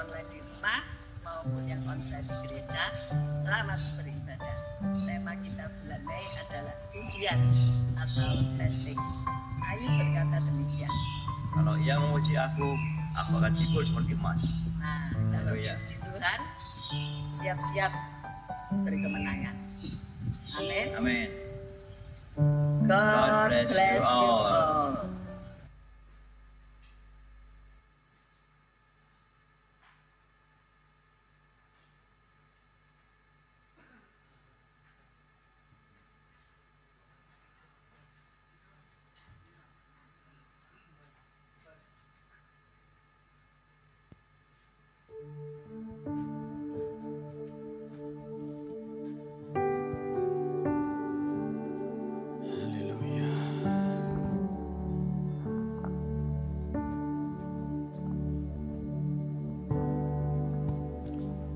online di rumah maupun yang onsite di gereja, selamat beribadah. Tema kita bulan Mei adalah ujian atau testing. Ayu berkata demikian. Kalau ia memuji aku akan timbul seperti emas. Nah, kalau diuji Tuhan, siap-siap beri kemenangan. Amin. Amin. God bless you all.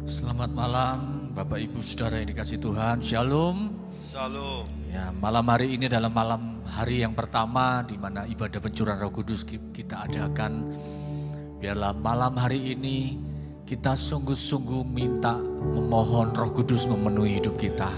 Selamat malam Bapak Ibu Saudara yang dikasihi Tuhan. Shalom. Shalom. Ya, malam hari ini adalah malam hari yang pertama di mana ibadah pencurahan Roh Kudus kita adakan. Biarlah malam hari ini kita sungguh-sungguh minta memohon Roh Kudus memenuhi hidup kita.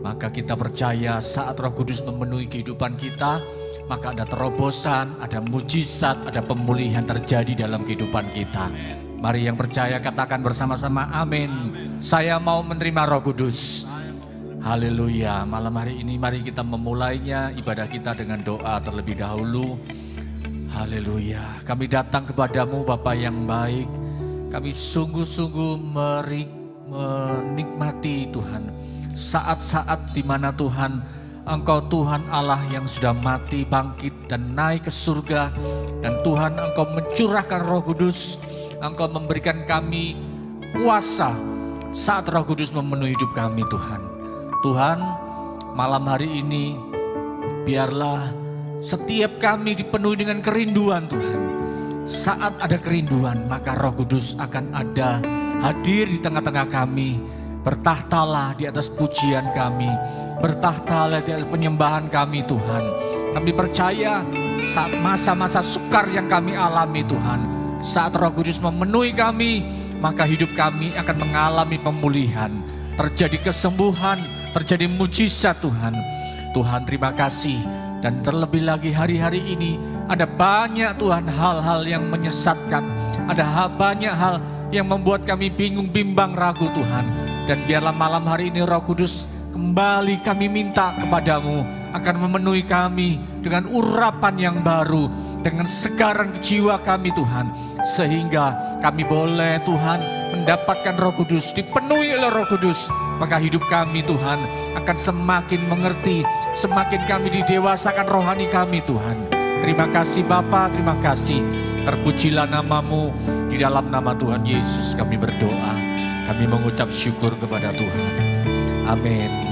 Maka kita percaya saat Roh Kudus memenuhi kehidupan kita, maka ada terobosan, ada mujizat, ada pemulihan terjadi dalam kehidupan kita. Mari yang percaya katakan bersama-sama amin. Saya mau menerima Roh Kudus. Haleluya. Malam hari ini mari kita memulainya ibadah kita dengan doa terlebih dahulu. Haleluya. Kami datang kepadamu Bapa yang baik. Kami sungguh-sungguh menikmati Tuhan. Saat-saat di mana Tuhan, Engkau Tuhan Allah yang sudah mati, bangkit dan naik ke surga. Dan Tuhan Engkau mencurahkan Roh Kudus. Engkau memberikan kami kuasa saat Roh Kudus memenuhi hidup kami Tuhan. Tuhan, malam hari ini biarlah setiap kami dipenuhi dengan kerinduan Tuhan. Saat ada kerinduan maka Roh Kudus akan ada hadir di tengah-tengah kami. Bertahtalah di atas pujian kami. Bertahtalah di atas penyembahan kami Tuhan. Kami percaya saat masa-masa sukar yang kami alami Tuhan, saat Roh Kudus memenuhi kami, maka hidup kami akan mengalami pemulihan. Terjadi kesembuhan, terjadi mujizat Tuhan. Tuhan terima kasih. Dan terlebih lagi hari-hari ini ada banyak Tuhan hal-hal yang menyesatkan. Ada banyak hal yang membuat kami bingung, bimbang, ragu Tuhan. Dan biarlah malam hari ini Roh Kudus kembali kami minta kepadamu akan memenuhi kami dengan urapan yang baru, dengan segaran jiwa kami Tuhan, sehingga kami boleh Tuhan mendapatkan Roh Kudus, dipenuhi oleh Roh Kudus, maka hidup kami Tuhan akan semakin mengerti, semakin kami didewasakan rohani kami Tuhan. Terima kasih Bapa, terima kasih. Terpujilah namamu, di dalam nama Tuhan Yesus kami berdoa, kami mengucap syukur kepada Tuhan. Amin.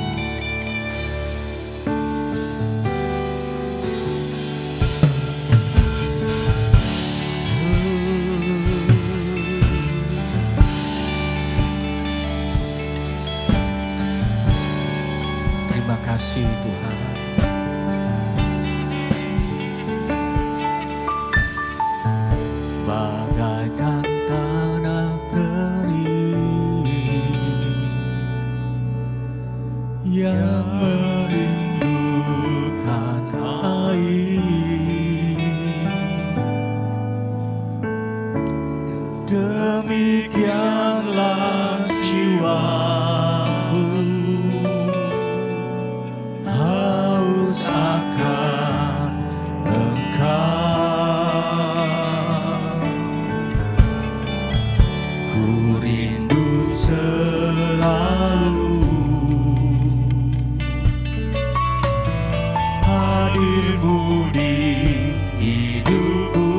Terima kasih Tuhan. Bagaikan tanah kering yang merindukan air, demikianlah jiwaku haus akan Engkau. Ku rindu selalu hadirmu di hidupku,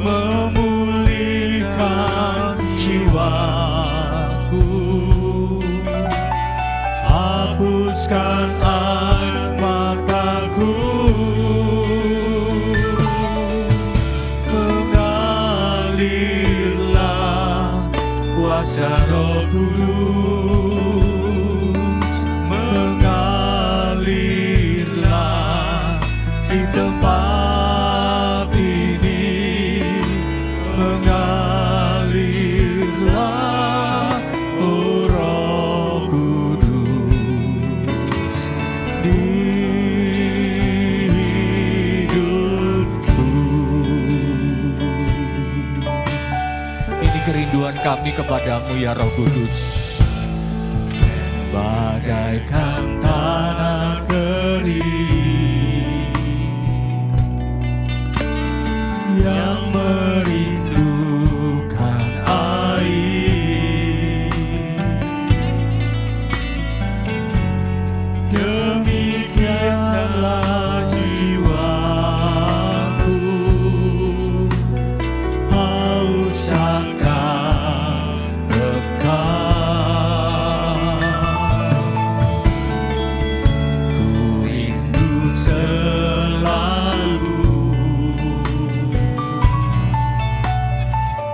memulihkan jiwaku, hapuskan air mataku, mengalirlah kuasa Roh Kudus, mengalirlah di tempat kerinduan kami kepadamu ya Roh Kudus. Bagaikan tanah kering yang merindukan air, demikianlah jiwaku haus akan Engkau. Ku rindu selalu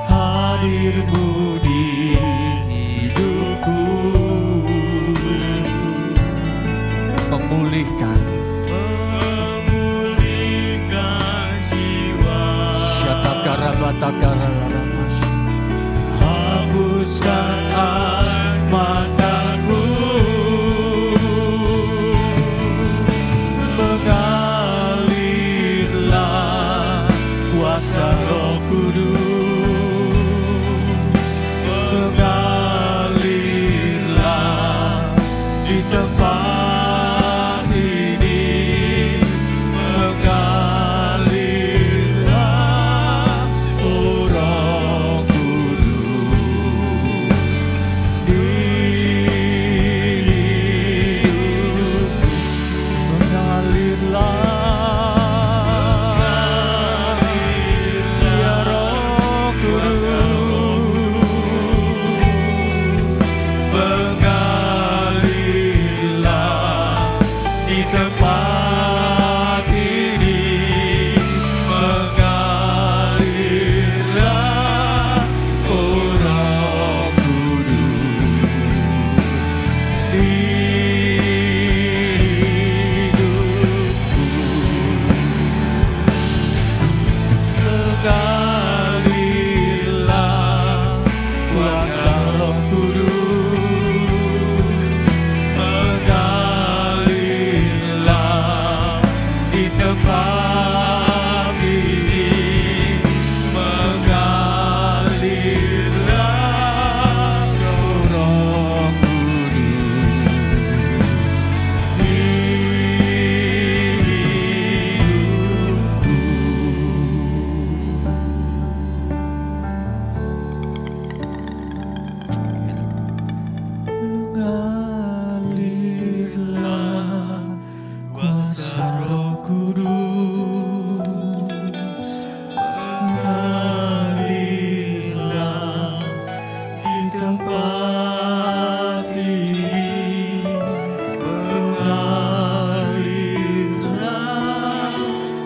hadirmu di hidupku, memulihkan jiwa. Syatakarabatakaralamas, hapuskan air mataku, mengalirlah kuasa Roh Kudus, mengalirlah di tempat ini, mengalirlah oh Roh Kudus di hidupku, mengalirlah ya Roh Kudus, mengalirlah di tempat ini, mengalirlah oh Roh Kudus di hidupku, mengalirlah kuasa Roh Kudus, mengalirlah di tempat ini, mengalirlah oh Roh Kudus di hidupku. Mengalirlah kuasa Roh Kudus, mengalirlah di tempat ini, mengalirlah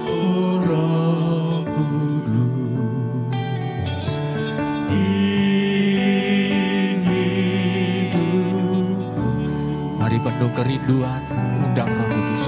oh Roh Kudus di hidupku. Mari penuh kerinduan, undang Roh Kudus.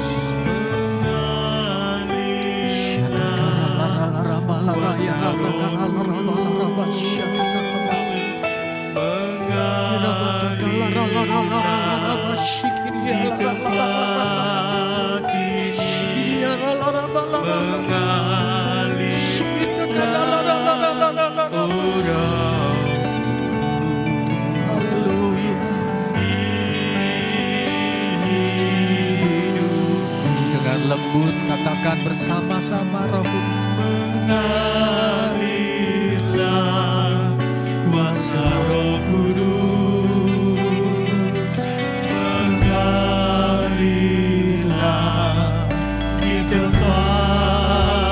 Dengan lembut katakan bersama-sama Roh Kudus, mengalirlah kuasa Roh Kudus, mengalirlah di tempat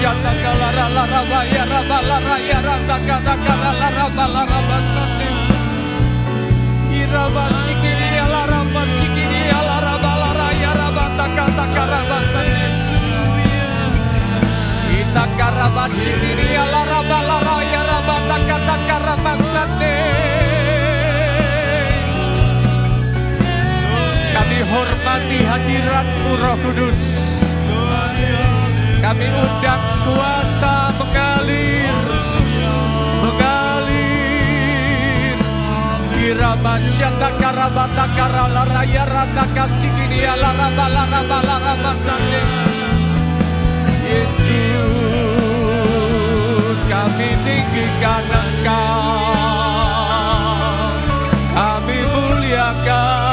syata kalara lara baya rabalara ya rata kata kalara rabalara basande iraba sikiri alara basikiri alara balara ya rabata kata karabasande ita karabasikiri alara balara ya rabata kata karabasande. Kami hormati hadirat-Mu Roh Kudus. Kami undang kuasa mengalir. Irama syata karabata karala ya rata kasikini ala rabala rabala rabasane. Yesus, kami tinggikan Engkau, kami muliakan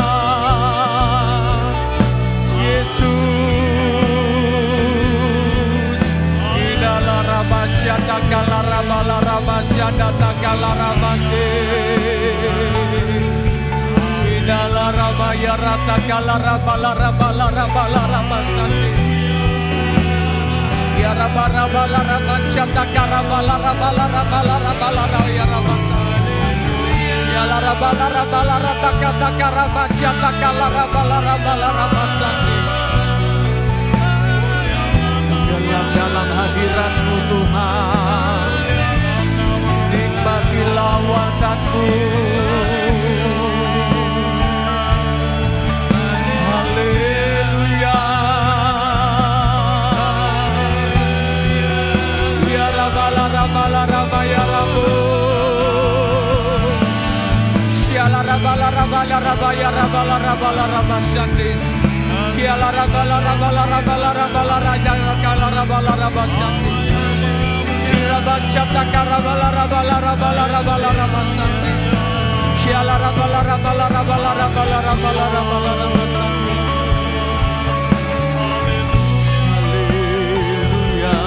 Yesus. Inala rabasyata kala rabala rabasyata takala rabase. Inala rabaya rata kala rabala rabala rabala rabasane. Ya rabala rabala rabasyata karabala rabala rabala rabala ya rabasane. Ya la rabala rabala rata kata karabasyata kala rabala rabala rabasane. Dalam hadirat-Mu Tuhan, nikmati lawatan-Mu. Haleluya. Ya rabala rabala rabaya rabu. Syala rabala rabala rabaya rabala rabala rabasande. Kiala rabala rabala rabala rabala raja kala rabala rabasante. Sirabasyata karabala rabala rabala rabala rabasante. Kiala rabala rabala rabala rabala rabala rabala rabasante. Haleluya.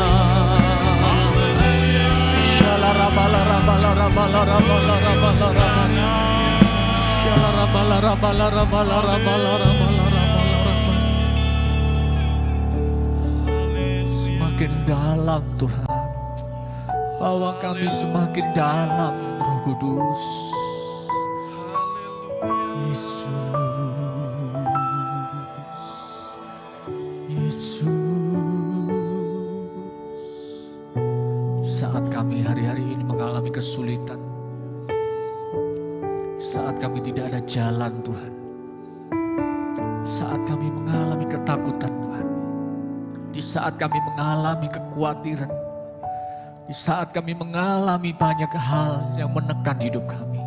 Syala rabala rabala rabala rabala rabala rabala. Syala rabala rabala rabala rabala rabala. Semakin dalam Tuhan, bawa kami semakin dalam Roh Kudus. Yesus, saat kami hari-hari ini mengalami kesulitan, saat kami tidak ada jalan Tuhan, saat kami mengalami ketakutan Tuhan, di saat kami mengalami kekhawatiran, di saat kami mengalami banyak hal yang menekan hidup kami,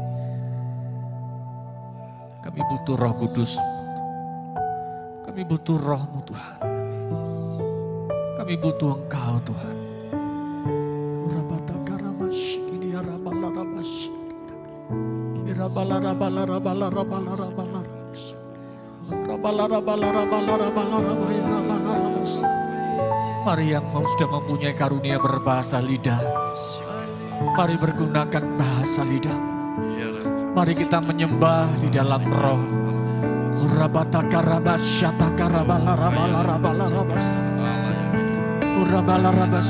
kami butuh Roh Kudus, kami butuh Roh-Mu Tuhan, kami butuh Engkau Tuhan. Mari yang sudah mempunyai karunia berbahasa lidah, mari bergunakan bahasa lidah. Mari kita menyembah di dalam roh.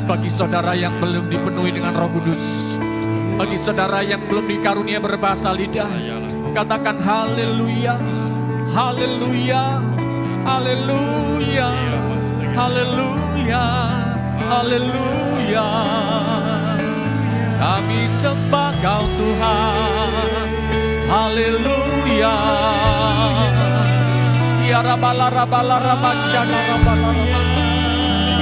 Bagi saudara yang belum dipenuhi dengan Roh Kudus, bagi saudara yang belum dikarunia berbahasa lidah, katakan haleluya, haleluya, haleluya, haleluya, haleluya. Kami sembah Kau Tuhan, haleluya. Ya rabala rabala rabasyana rabala rabala.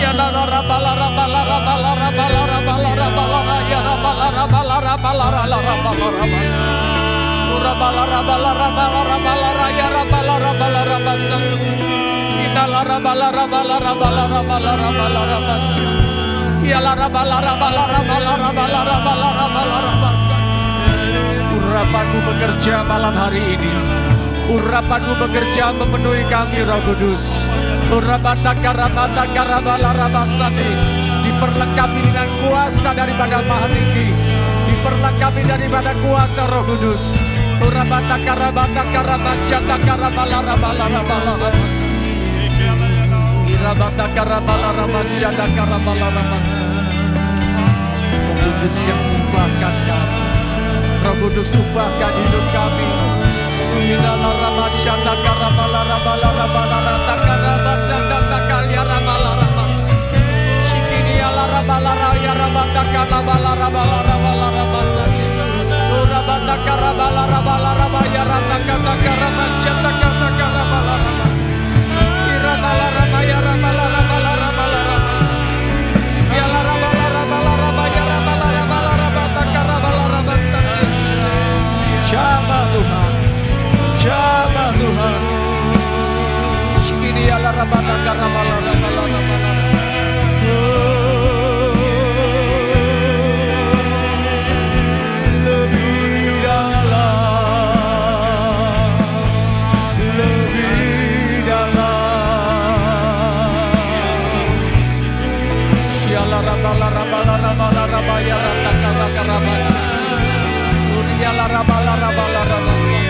Ya rabala rabala rabala rabala rabala rabala ya rabala rabala rabala rabala rabala. Rabala rabala rabala rabala ya rabala rabala rabasa. Inala rabala rabala rabala rabala rabala rabasa. Ya la rabala rabala rabala rabala rabala rabala rabasa. Urapan-Mu bekerja malam hari ini. Urapan-Mu bekerja memenuhi kami Roh Kudus. Urabata karabata karabala rabasani. Diperlengkapi dengan kuasa daripada Maha Tinggi. Diperlengkapi daripada kuasa Roh Kudus. Urabata karabata karabasyata karabala rabala rabala rabasa. Irabata karabala rabasyata karabala rabasa. Kudus yang ubahkan kami, Roh Kudus ubahkan hidup kami. Jamah Tuhan, jamah Tuhan. Shikini ala rabana karamala rabala rabala. Lebih dalam, lebih dalam. Shiala rabala rabala rabala rabaya ratakala karamala. Uriala rabala rabala rabala.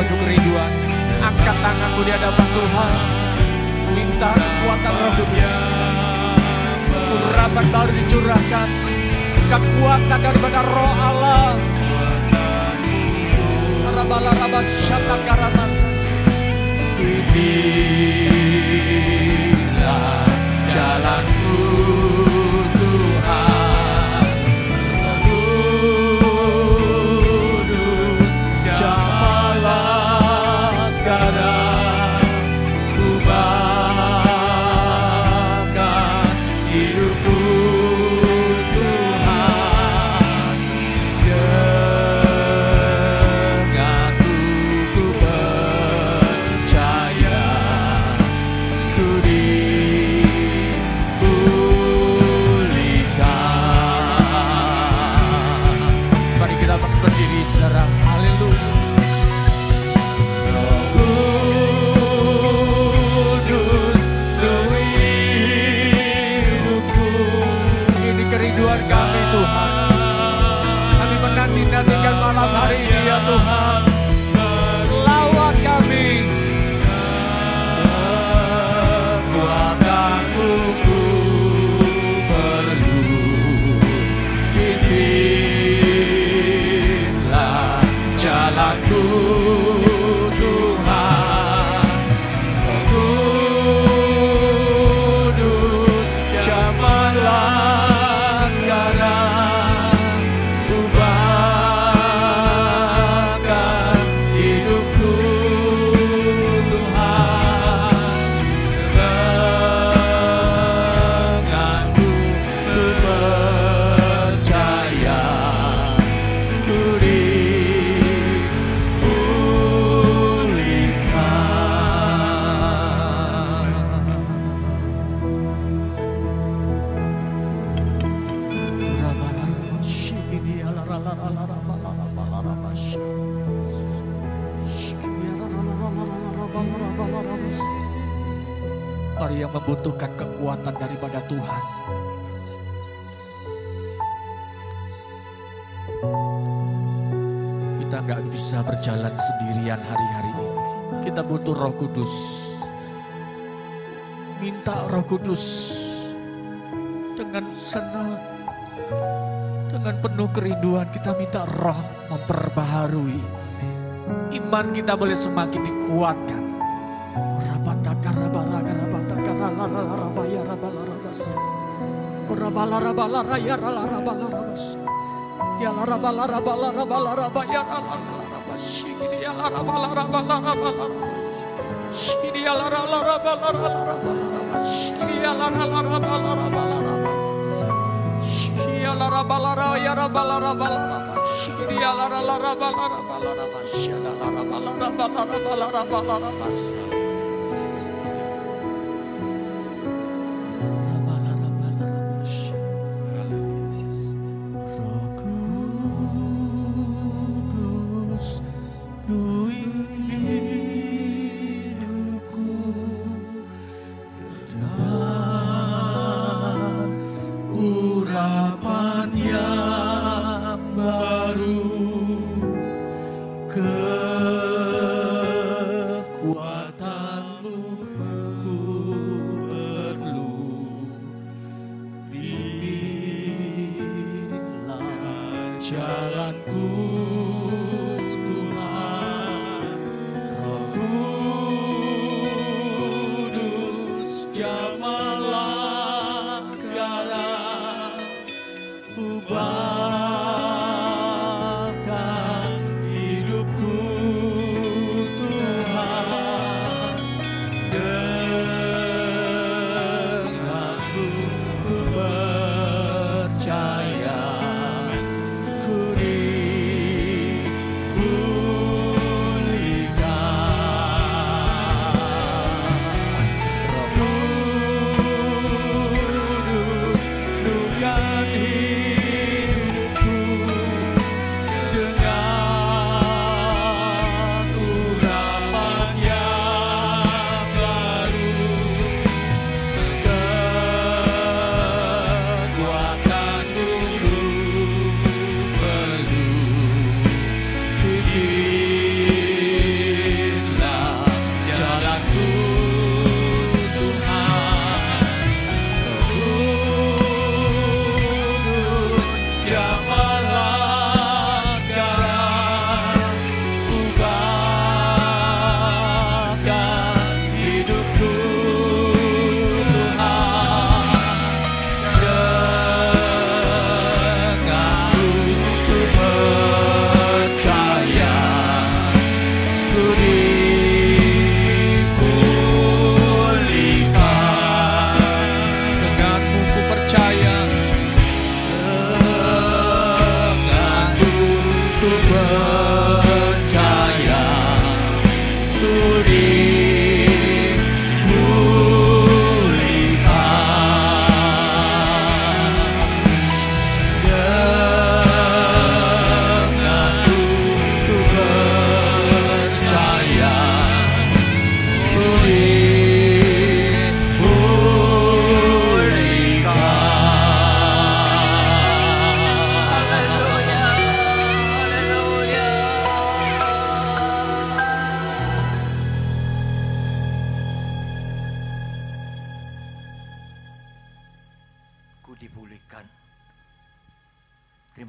penuh kerinduan. Angkat tanganmu di hadapan Tuhan. Minta kekuatan Roh Kudus. Urapan baru dicurahkan. Kekuatan daripada Roh Allah. Rabala syatakaramasa. Inilah jalanku Tuhan, kudus jamahlah sekarang, ubahkan hidupku Tuhan, denganku ku percaya, ku dipulihkan. Mari kita berdiri saudara, haleluya. Roh Kudus, penuhi hidupku. Ini kerinduan kami Tuhan. Kami menanti-nantikan malam hari ini ya Tuhan. Lawan kami. Kekuatanmu ku perlu. Pimpinlah jalanku Tuhan. Roh Kudus, jamahlah sekarang, ubahkan hidupku Tuhan, denganku ku percaya, ku Mari yang membutuhkan kekuatan daripada Tuhan. Kita nggak bisa berjalan sendirian hari-hari ini. Kita butuh Roh Kudus. Minta Roh Kudus dengan senang, dengan penuh kerinduan kita minta Roh memperbaharui. Iman kita boleh semakin dikuatkan. Urapan yang baru, kekuatanmu ku perlu. Pilihlah jalanku Tuhan, Roh Kudus jamahlah sekarang, ubahkan hidupku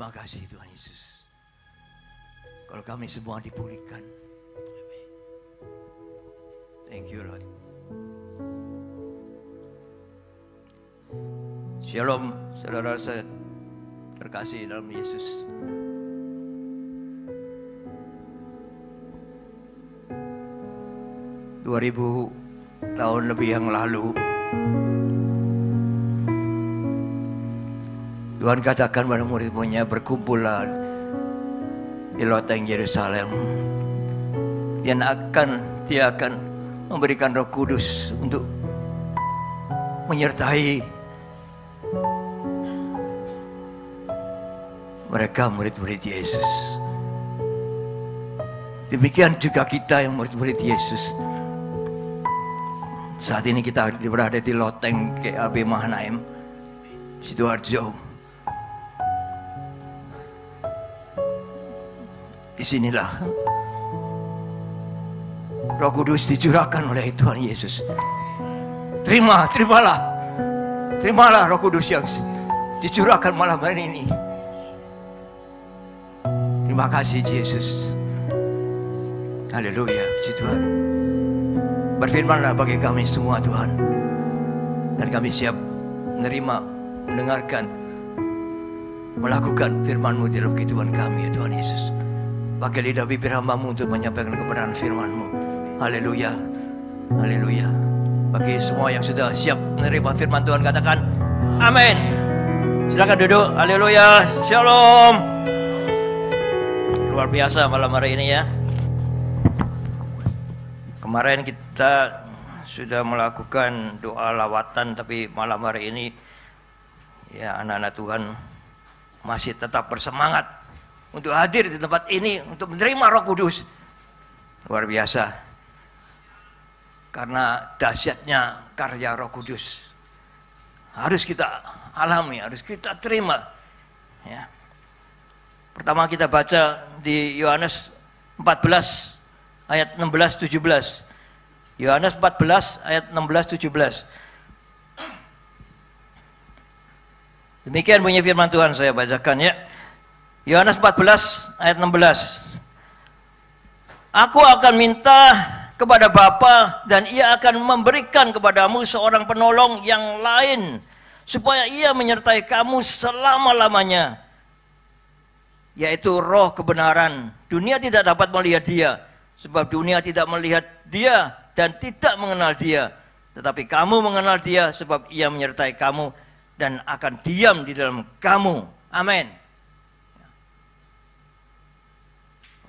Terima kasih Tuhan Yesus. Kalau kami semua dipulihkan. Thank you Lord. Shalom saudara saya terkasih dalam Yesus. Tahun lebih yang lalu Tuhan katakan pada murid-muridnya, berkumpullah di loteng Yerusalem. Dia akan memberikan Roh Kudus untuk menyertai mereka murid-murid Yesus. Demikian juga kita yang murid-murid Yesus. Saat ini kita berada di loteng KAB Mahanaim, Sidoarjo. Disinilah Roh Kudus dicurahkan oleh Tuhan Yesus. Terimalah Roh Kudus yang dicurahkan malam hari ini. Terima kasih Yesus. Haleluya, puji Tuhan. Berfirmanlah bagi kami semua Tuhan, dan kami siap menerima, mendengarkan, melakukan firman-Mu di dalam kehidupan kami ya Tuhan Yesus. Pakai lidah bibir hamba-Mu untuk menyampaikan kebenaran firman-Mu. Haleluya, haleluya. Bagi semua yang sudah siap menerima firman Tuhan, katakan amin. Silakan duduk. Haleluya, shalom. Luar biasa malam hari ini ya. Kemarin kita sudah melakukan doa lawatan, tapi malam hari ini ya anak-anak Tuhan masih tetap bersemangat untuk hadir di tempat ini untuk menerima Roh Kudus. Luar biasa. Karena dahsyatnya karya Roh Kudus harus kita alami, harus kita terima. Ya. Pertama kita baca di Yohanes 14 ayat 16-17. Yohanes 14 ayat 16-17. Demikian bunyi firman Tuhan, saya bacakan ya. Yohanes 14 ayat 16. Aku akan minta kepada Bapa dan Ia akan memberikan kepadamu seorang penolong yang lain, supaya Ia menyertai kamu selama-lamanya, yaitu Roh kebenaran. Dunia tidak dapat melihat Dia, sebab dunia tidak melihat Dia dan tidak mengenal Dia. Tetapi kamu mengenal Dia, sebab Ia menyertai kamu dan akan diam di dalam kamu. Amin.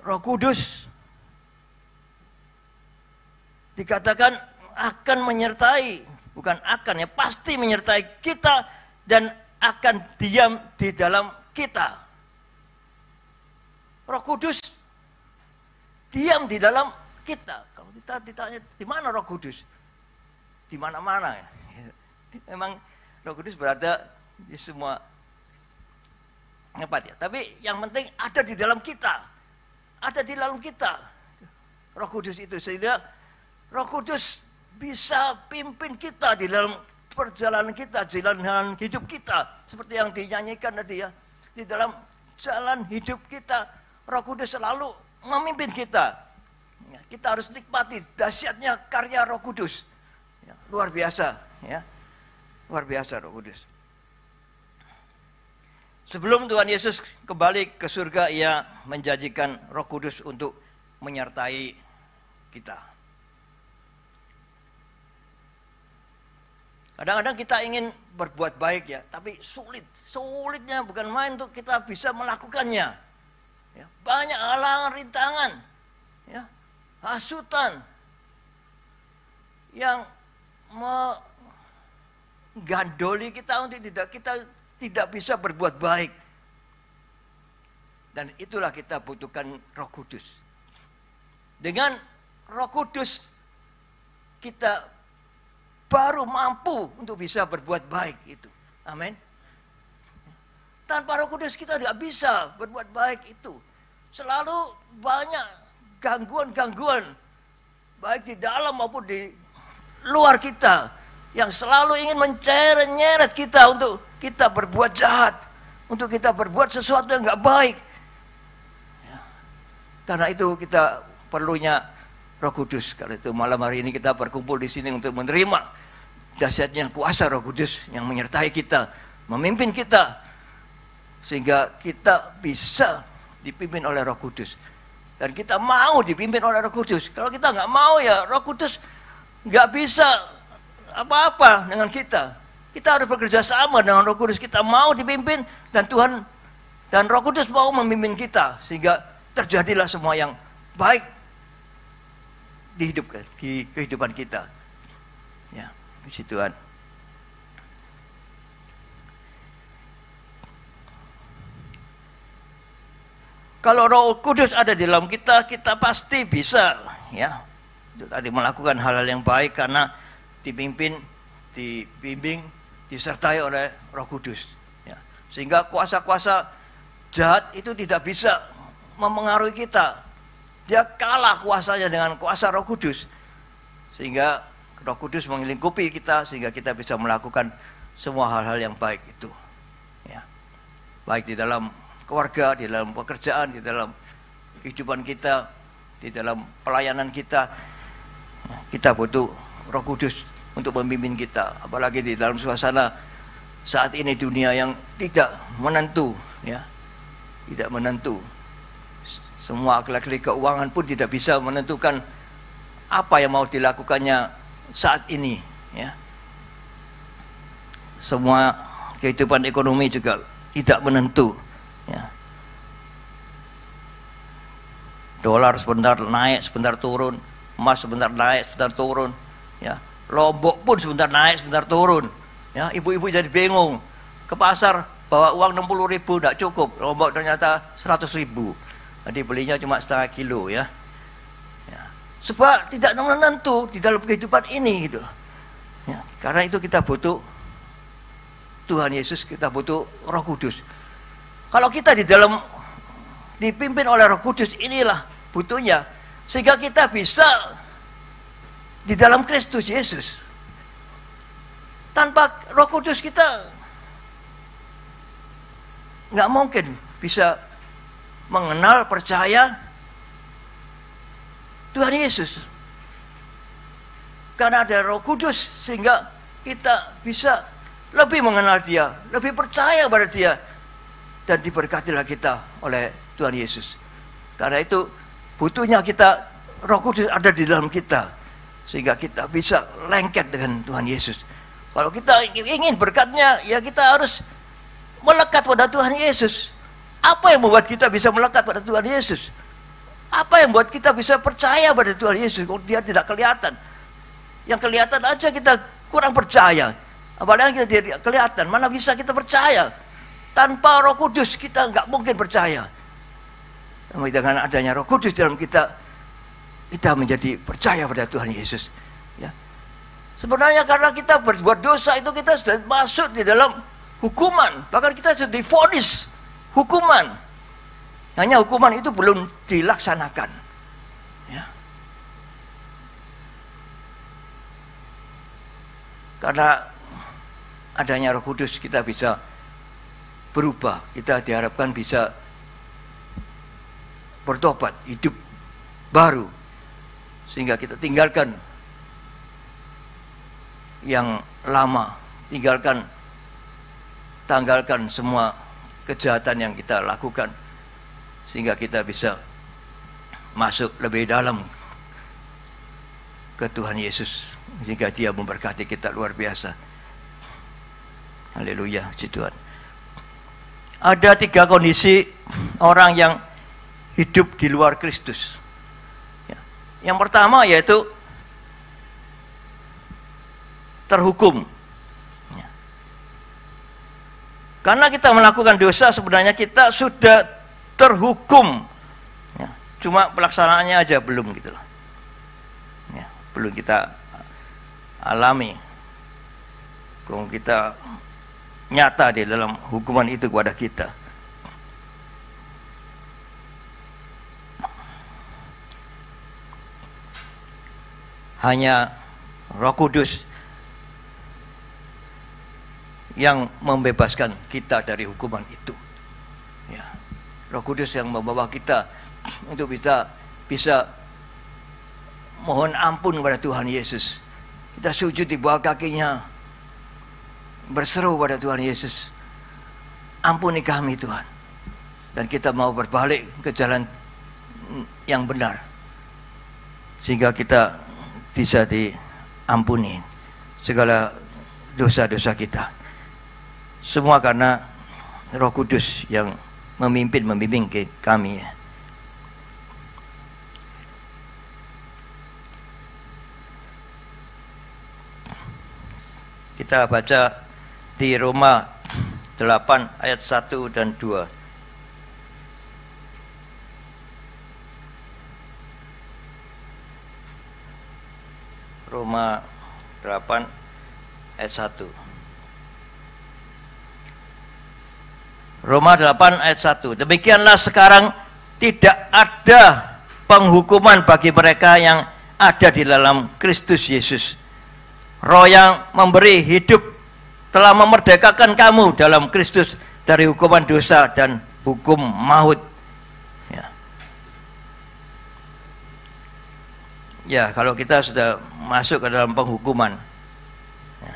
Roh Kudus dikatakan akan menyertai, bukan akan ya, pasti menyertai kita dan akan diam di dalam kita. Roh Kudus diam di dalam kita. Kalau kita ditanya di mana Roh Kudus, di mana-mana. Memang Roh Kudus berada di semua tempat ya. Tapi yang penting ada di dalam kita, ada di dalam kita. Roh Kudus itu, sehingga Roh Kudus bisa pimpin kita di dalam perjalanan kita, jalan hidup kita, seperti yang dinyanyikan tadi ya. Di dalam jalan hidup kita, Roh Kudus selalu memimpin kita. Ya, kita harus nikmati dahsyatnya karya Roh Kudus. Ya, luar biasa, ya, luar biasa Roh Kudus. Sebelum Tuhan Yesus kembali ke surga, Ia menjanjikan Roh Kudus untuk menyertai kita. Kadang-kadang kita ingin berbuat baik ya, tapi sulitnya bukan main untuk kita bisa melakukannya. Ya, banyak halangan, rintangan, ya, hasutan yang menggandoli kita untuk kita tidak bisa berbuat baik. Dan itulah kita butuhkan Roh Kudus. Dengan Roh Kudus kita baru mampu untuk bisa berbuat baik itu. Amin. Tanpa Roh Kudus kita tidak bisa berbuat baik itu. Selalu banyak gangguan-gangguan, baik di dalam maupun di luar kita, yang selalu ingin menceret-nyeret kita untuk kita berbuat jahat, untuk kita berbuat sesuatu yang nggak baik. Ya. Karena itu kita perlunya Roh Kudus. Karena itu malam hari ini kita berkumpul di sini untuk menerima dahsyatnya kuasa Roh Kudus yang menyertai kita, memimpin kita, sehingga kita bisa dipimpin oleh Roh Kudus. Dan kita mau dipimpin oleh Roh Kudus. Kalau kita nggak mau, ya Roh Kudus nggak bisa apa-apa dengan kita. Kita harus bekerja sama dengan Roh Kudus. Kita mau dipimpin, dan Tuhan dan Roh Kudus mau memimpin kita, sehingga terjadilah semua yang baik di kehidupan kita. Ya, puji Tuhan. Kalau Roh Kudus ada di dalam kita, kita pasti bisa, ya, tadi melakukan hal-hal yang baik karena dipimpin, dibimbing, disertai oleh Roh Kudus. Ya. Sehingga kuasa-kuasa jahat itu tidak bisa memengaruhi kita. Dia kalah kuasanya dengan kuasa Roh Kudus. Sehingga Roh Kudus melingkupi kita, sehingga kita bisa melakukan semua hal-hal yang baik itu. Ya. Baik di dalam keluarga, di dalam pekerjaan, di dalam kehidupan kita, di dalam pelayanan kita. Kita butuh Roh Kudus untuk memimpin kita, apalagi di dalam suasana saat ini dunia yang tidak menentu, ya, tidak menentu. Semua akhlak keuangan pun tidak bisa menentukan apa yang mau dilakukannya saat ini, ya. Semua kehidupan ekonomi juga tidak menentu, ya. Dolar sebentar naik, sebentar turun, emas sebentar naik, sebentar turun, ya. Lombok pun sebentar naik, sebentar turun. Ya, ibu-ibu jadi bingung. Ke pasar bawa uang 60.000 tidak cukup. Lombok ternyata 100.000. Jadi belinya cuma setengah kilo, ya. Ya. Sebab tidak menentu di dalam kehidupan ini gitu. Ya, karena itu kita butuh Tuhan Yesus, kita butuh Roh Kudus. Kalau kita di dalam dipimpin oleh Roh Kudus, inilah butuhnya, sehingga kita bisa di dalam Kristus Yesus. Tanpa Roh Kudus kita nggak mungkin bisa mengenal, percaya Tuhan Yesus. Karena ada Roh Kudus, sehingga kita bisa lebih mengenal Dia, lebih percaya pada Dia, dan diberkatilah kita oleh Tuhan Yesus. Karena itu butuhnya kita, Roh Kudus ada di dalam kita, sehingga kita bisa lengket dengan Tuhan Yesus. Kalau kita ingin berkatnya, ya kita harus melekat pada Tuhan Yesus. Apa yang membuat kita bisa melekat pada Tuhan Yesus? Apa yang membuat kita bisa percaya pada Tuhan Yesus? Kalau Dia tidak kelihatan, yang kelihatan aja kita kurang percaya. Apalagi kita tidak kelihatan, mana bisa kita percaya? Tanpa Roh Kudus kita nggak mungkin percaya. Dengan adanya Roh Kudus dalam kita, kita menjadi percaya pada Tuhan Yesus. Ya. Sebenarnya karena kita berbuat dosa itu, kita sudah masuk di dalam hukuman. Bahkan kita sudah divonis hukuman. Hanya hukuman itu belum dilaksanakan. Ya. Karena adanya Roh Kudus kita bisa berubah. Kita diharapkan bisa bertobat, hidup baru. Sehingga kita tinggalkan yang lama, tanggalkan semua kejahatan yang kita lakukan, sehingga kita bisa masuk lebih dalam ke Tuhan Yesus, sehingga Dia memberkati kita luar biasa. Haleluya, puji Tuhan. Ada 3 kondisi orang yang hidup di luar Kristus. Yang pertama yaitu terhukum. Karena kita melakukan dosa, sebenarnya kita sudah terhukum. Cuma pelaksanaannya aja belum gitu loh. Belum kita alami. Kalau kita nyata di dalam hukuman itu kepada kita. Hanya Roh Kudus yang membebaskan kita dari hukuman itu. Roh Kudus yang membawa kita untuk bisa mohon ampun kepada Tuhan Yesus. Kita sujud di bawah kakinya, berseru pada Tuhan Yesus, ampuni kami Tuhan. Dan kita mau berbalik ke jalan yang benar, sehingga kita bisa diampuni segala dosa-dosa kita. Semua karena Roh Kudus yang membimbing kami. Kita baca di Roma 8 ayat 1 dan 2. Roma 8 ayat 1. Roma 8 ayat 1. Demikianlah sekarang tidak ada penghukuman bagi mereka yang ada di dalam Kristus Yesus. Roh yang memberi hidup telah memerdekakan kamu dalam Kristus dari hukuman dosa dan hukum maut. Ya, kalau kita sudah masuk ke dalam penghukuman, ya.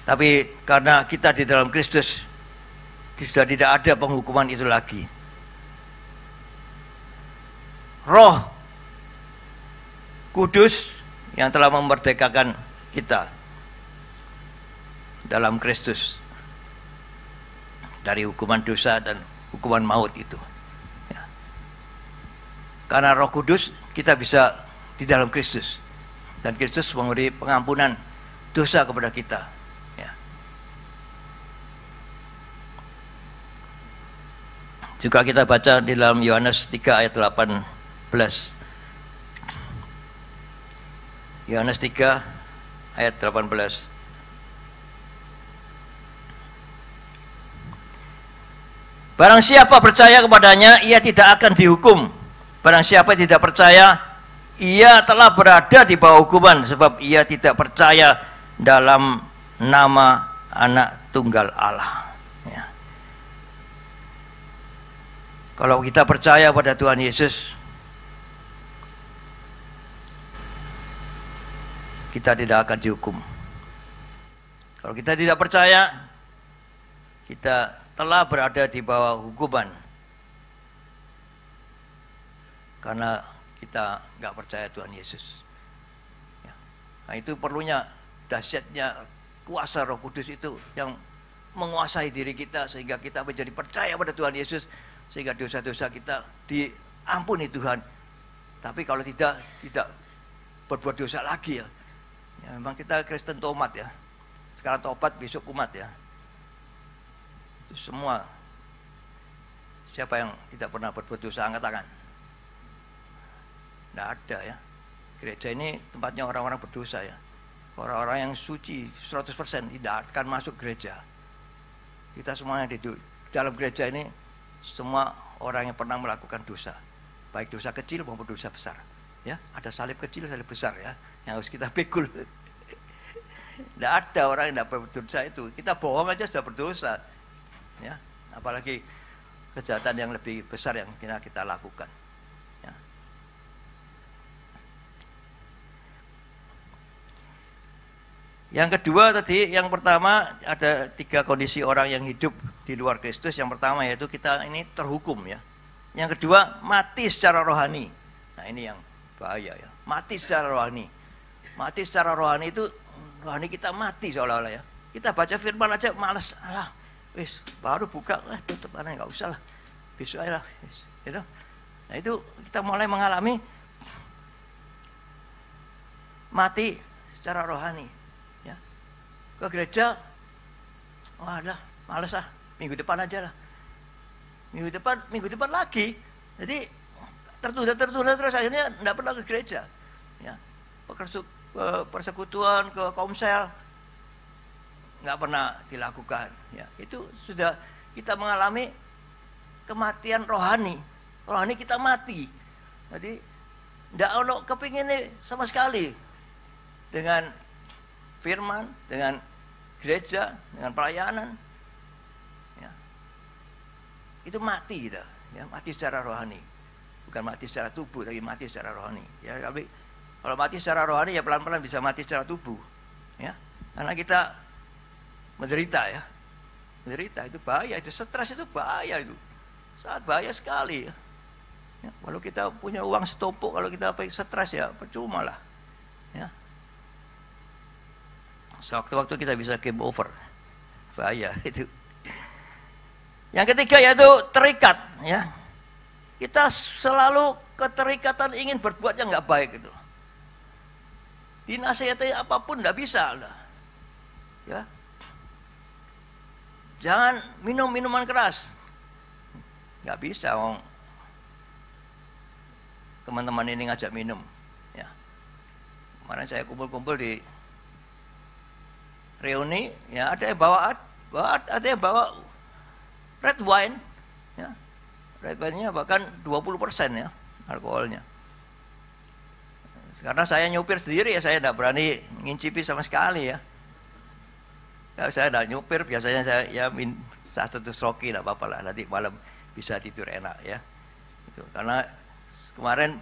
Tapi karena kita di dalam Kristus, sudah tidak ada penghukuman itu lagi. Roh Kudus yang telah memerdekakan kita dalam Kristus dari hukuman dosa dan hukuman maut itu. Ya. Karena Roh Kudus kita bisa di dalam Kristus, dan Kristus memberi pengampunan dosa kepada kita. Ya. Juga kita baca di dalam Yohanes 3 ayat 18. Yohanes 3 ayat 18. Barang siapa percaya kepadanya, ia tidak akan dihukum. Barang siapa tidak percaya, ia telah berada di bawah hukuman, sebab ia tidak percaya dalam nama Anak Tunggal Allah. Ya. Kalau kita percaya pada Tuhan Yesus, kita tidak akan dihukum. Kalau kita tidak percaya, kita telah berada di bawah hukuman, karena kita nggak percaya Tuhan Yesus. Ya. Nah, itu perlunya dahsyatnya kuasa Roh Kudus itu yang menguasai diri kita, sehingga kita menjadi percaya pada Tuhan Yesus, sehingga dosa-dosa kita diampuni Tuhan. Tapi kalau tidak berbuat dosa lagi, ya memang kita Kristen tomat ya. Sekarang tobat, besok umat ya. Itu semua. Siapa yang tidak pernah berbuat dosa, angkat tangan. Tidak ada ya. Gereja ini tempatnya orang-orang berdosa ya. Orang-orang yang suci 100% tidak akan masuk gereja. Kita semuanya di dalam gereja ini semua orang yang pernah melakukan dosa, baik dosa kecil maupun dosa besar. Ya, ada salib kecil, salib besar ya, yang harus kita pikul. Tidak ada orang yang tidak berdosa itu. Kita bohong aja sudah berdosa. Ya, apalagi kejahatan yang lebih besar yang kita lakukan. Ya. Yang kedua tadi, yang pertama ada 3 kondisi orang yang hidup di luar Kristus. Yang pertama yaitu kita ini terhukum ya. Yang kedua mati secara rohani. Nah ini yang bahaya ya. Mati secara rohani. Mati secara rohani itu rohani kita mati seolah-olah ya. Kita baca firman aja malas. Alah, wis baru buka, tutup aneh, nggak usah lah. Besok aja lah. Gitu. Nah itu kita mulai mengalami mati secara rohani. Ya. Ke gereja, wah lah, malas ah. Minggu depan aja lah. Minggu depan lagi. Jadi tertunda terus akhirnya tidak pernah ke gereja. Ya. Persekutuan, ke komsel nggak pernah dilakukan. Ya. Itu sudah kita mengalami kematian rohani. Rohani kita mati. Jadi tidak ono kepingin sama sekali dengan firman, dengan gereja, dengan pelayanan. Ya. itu mati kita, ya, mati secara rohani. Bukan mati secara tubuh, tapi mati secara rohani. Ya, tapi kalau mati secara rohani ya pelan-pelan bisa mati secara tubuh. Ya. Karena kita menderita ya. Menderita itu bahaya, itu stres itu bahaya itu. Sangat bahaya sekali ya. Ya, kalau kita punya uang setumpuk, kalau kita stres ya percuma lah. Ya. Sewaktu-waktu kita bisa game over. Bahaya itu. Yang ketiga yaitu terikat ya. Kita selalu keterikatan ingin berbuat yang nggak baik gitu. Dinasihati apapun nggak bisa lah. Ya. Jangan minum minuman keras. Nggak bisa, teman-teman ini ngajak minum. Ya. Kemarin saya kumpul-kumpul di reuni, ya ada yang ada yang bawa red wine, ya. Red wine-nya bahkan 20% ya alkoholnya. Karena saya nyupir sendiri ya saya tidak berani ngincipi sama sekali ya. Kalau saya tidak nyupir biasanya saya ya satu stroki tidak apa-apa lah, nanti malam bisa tidur enak ya. Itu karena kemarin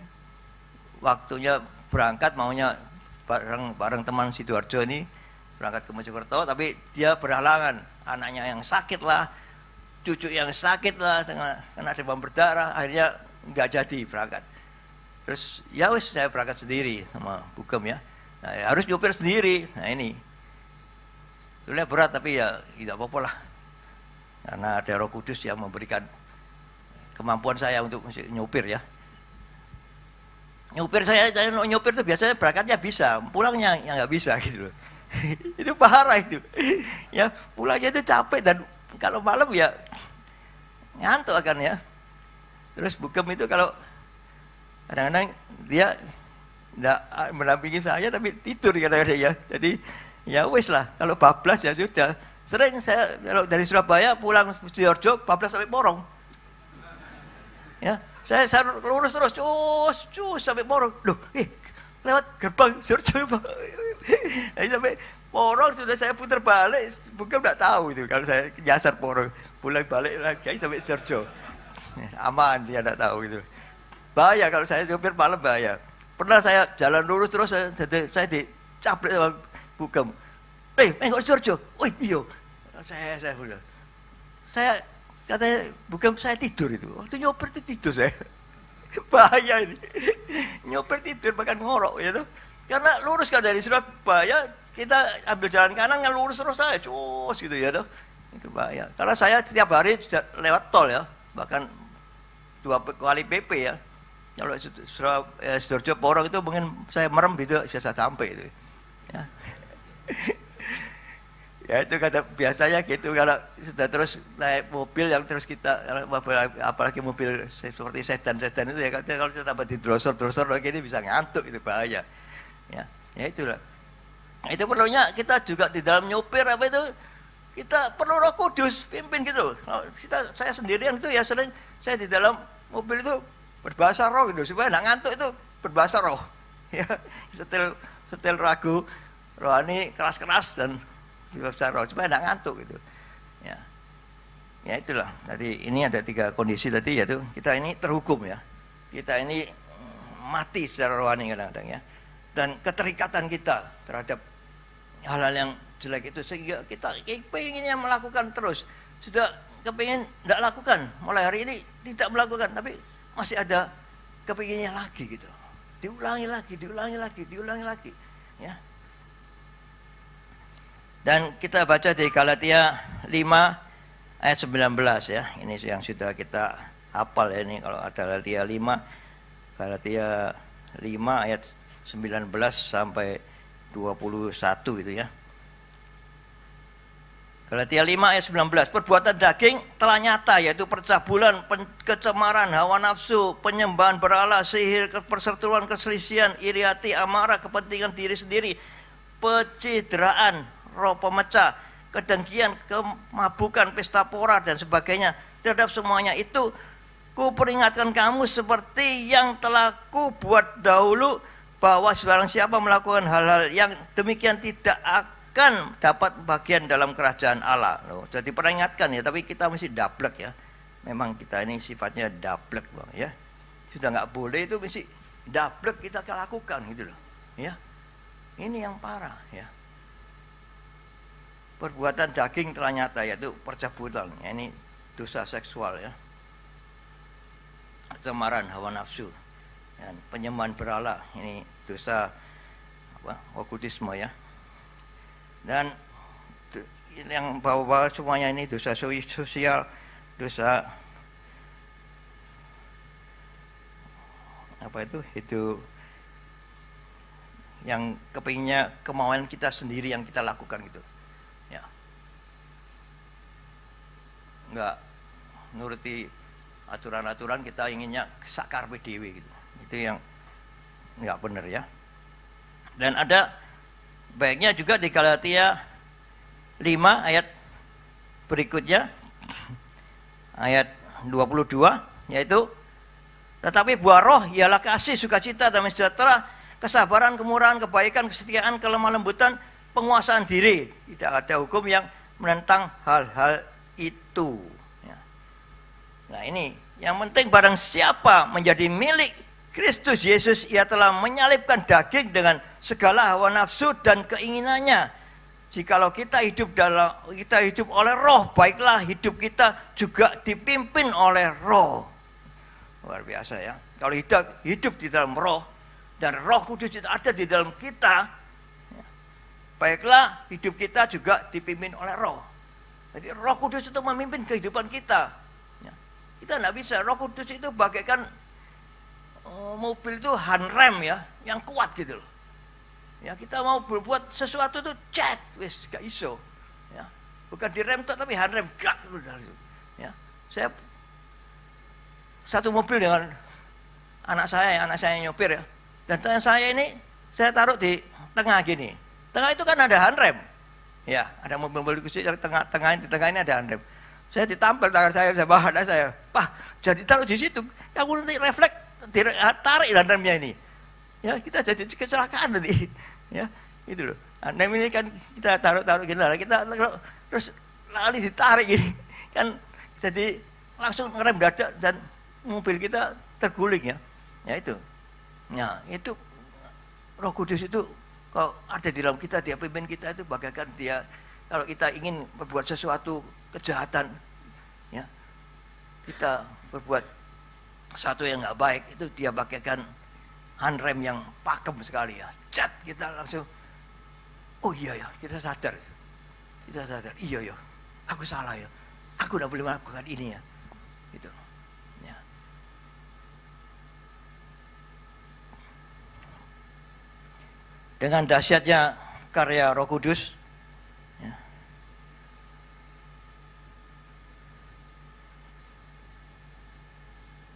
waktunya berangkat maunya bareng teman Sidoarjo ini berangkat ke Mojokerto, tapi dia berhalangan, anaknya yang sakit lah, cucu yang sakit lah, kena demam berdarah, akhirnya nggak jadi berangkat. Terus ya wis saya berangkat sendiri sama Bugem ya. Nah, ya harus nyupir sendiri. Nah ini sebenarnya berat tapi ya tidak apa-apa lah. Karena ada Roh Kudus yang memberikan kemampuan saya untuk nyupir ya. Nyupir saya nyupir itu biasanya berangkatnya bisa, pulangnya yang nggak bisa gitu loh. Itu parah itu. Ya, pulangnya itu capek dan kalau malam ya ngantuk akan ya. Terus Bugem itu kalau kadang-kadang dia tidak mendampingi saya tapi tidur kadang-kadang ya. Jadi ya wis lah, kalau bablas ya sudah. Sering saya kalau dari Surabaya pulang Sidoarjo bablas sampai Porong. Ya, saya lurus terus cus sampai Porong. Loh, lewat gerbang Sidoarjo Pak. Jadi sampai Porong sudah saya putar balik, bukan tidak tahu itu kalau saya nyasar Porong, pulang balik lagi sampai Sidoarjo. Aman dia tidak tahu itu. Bahaya kalau saya nyopir malam bahaya. Pernah saya jalan lurus terus saya dicaplek sama Bugem. Kok Sidoarjo? Oh iya. Saya katanya Bugem saya tidur itu. Waktu nyopir itu tidur saya. Bahaya ini. Nyopir tidur bahkan ngorok ya tuh. Karena lurus kan dari Surabaya kita ambil jalan kanan yang lurus terus saya cus gitu ya tuh. Itu bahaya. Karena saya setiap hari lewat tol ya. Bahkan 2 kali PP ya. Kalau Sidoarjo Porong itu mungkin saya merem gitu bisa sampai itu. Ya. Ya itu kata biasanya gitu kalau sudah terus naik mobil yang terus kita apalagi mobil seperti sedan itu ya kalau kita tambah didrosor lagi ini bisa ngantuk itu bahaya. Ya itulah. Itu perlunya kita juga di dalam nyopir apa itu kita perlu Roh Kudus pimpin gitu. Saya sendirian itu ya sering saya di dalam mobil itu berbahasa roh gitu supaya nggak ngantuk itu berbahasa roh. Ya, setel ragu rohani keras-keras dan berbahasa roh supaya nggak ngantuk gitu. Ya itulah. Jadi ini ada 3 kondisi tadi yaitu kita ini terhukum ya. Kita ini mati secara rohani kadang-kadang ya. Dan keterikatan kita terhadap hal-hal yang jelek itu sehingga kita pengennya melakukan terus. Sudah kepingin tidak lakukan, mulai hari ini tidak melakukan, tapi masih ada kepinginnya lagi gitu. Diulangi lagi, ya. Dan kita baca di Galatia 5 ayat 19 ya. Ini yang sudah kita hafal ya ini kalau ada Galatia 5 ayat 19 sampai 21 gitu ya. Galatia 5 ayat 19, perbuatan daging telah nyata yaitu percabulan, kecemaran, hawa nafsu, penyembahan berhala, sihir, perseteruan, keselisihan, iri hati, amarah, kepentingan diri sendiri, pencideraan, roh pemecah, kedengkian, kemabukan, pesta pora dan sebagainya. Terhadap semuanya itu kuperingatkan kamu seperti yang telah kubuat dahulu bahwa barang siapa melakukan hal-hal yang demikian tidak akan dapat bagian dalam kerajaan Allah. Loh, jadi peringatkan ya, tapi kita mesti dablek ya. memang kita ini sifatnya dablek Bang ya. Sudah nggak boleh itu mesti dablek kita lakukan gitu loh. Ya. Ini yang parah ya. Perbuatan daging telah nyata yaitu percabulan, ya, ini dosa seksual ya. Cemaran hawa nafsu dan penyembahan berhala, ini dosa okultisme ya. Dan yang bawa-bawa semuanya ini dosa sosial, dosa apa itu yang kepinginnya kemauan kita sendiri yang kita lakukan gitu ya, nggak nuruti aturan-aturan, kita inginnya sakarpe dewe gitu, itu yang nggak benar ya. Dan ada baiknya juga di Galatia 5 ayat berikutnya, ayat 22, yaitu tetapi buah roh ialah kasih, sukacita, damai sejahtera, kesabaran, kemurahan, kebaikan, kesetiaan, kelemah lembutan, penguasaan diri. Tidak ada hukum yang menentang hal-hal itu. Ya. Nah ini yang penting, barang siapa menjadi milik Kristus Yesus, ia telah menyalibkan daging dengan segala hawa nafsu dan keinginannya. Jikalau kita hidup oleh roh, baiklah hidup kita juga dipimpin oleh roh. Luar biasa ya. Kalau hidup di dalam roh dan Roh Kudus itu ada di dalam kita, ya, baiklah hidup kita juga dipimpin oleh roh. Jadi Roh Kudus itu memimpin kehidupan kita. Ya. Kita tidak bisa, Roh Kudus itu bagaikan mobil itu handrem ya, yang kuat gitu loh. Ya, kita mau berbuat sesuatu itu cet, wis gak iso. Ya. Bukan direm tapi handrem gak. Ya. Saya satu mobil dengan anak saya nyopir ya. Dan tangan saya ini saya taruh di tengah gini. Tengah itu kan ada handrem. Ya, ada mobil-mobil khusus yang di tengah ini ada handrem. Saya ditampil tangan saya bawa anak saya. Pak, jadi taruh di situ. Kamu nanti refleks tarik handremnya ini. Ya, kita jadi kecelakaan nanti. Ya, itu loh. Handrem ini kan kita taruh gini lah. Kita terus lali ditarik gini. Kan jadi langsung ngerem dadak dan mobil kita terguling ya. Ya itu. Nah, itu Roh Kudus itu kalau ada di dalam kita, dia pimpin kita, itu bagaikan dia, kalau kita ingin berbuat sesuatu kejahatan, ya, kita berbuat sesuatu yang nggak baik, itu dia bagaikan handrem yang pakem sekali ya. Cat, kita langsung, oh iya ya, kita sadar, iya ya, aku salah ya, aku nggak boleh melakukan ini ya, gitu. Dengan dahsyatnya karya Roh Kudus, ya,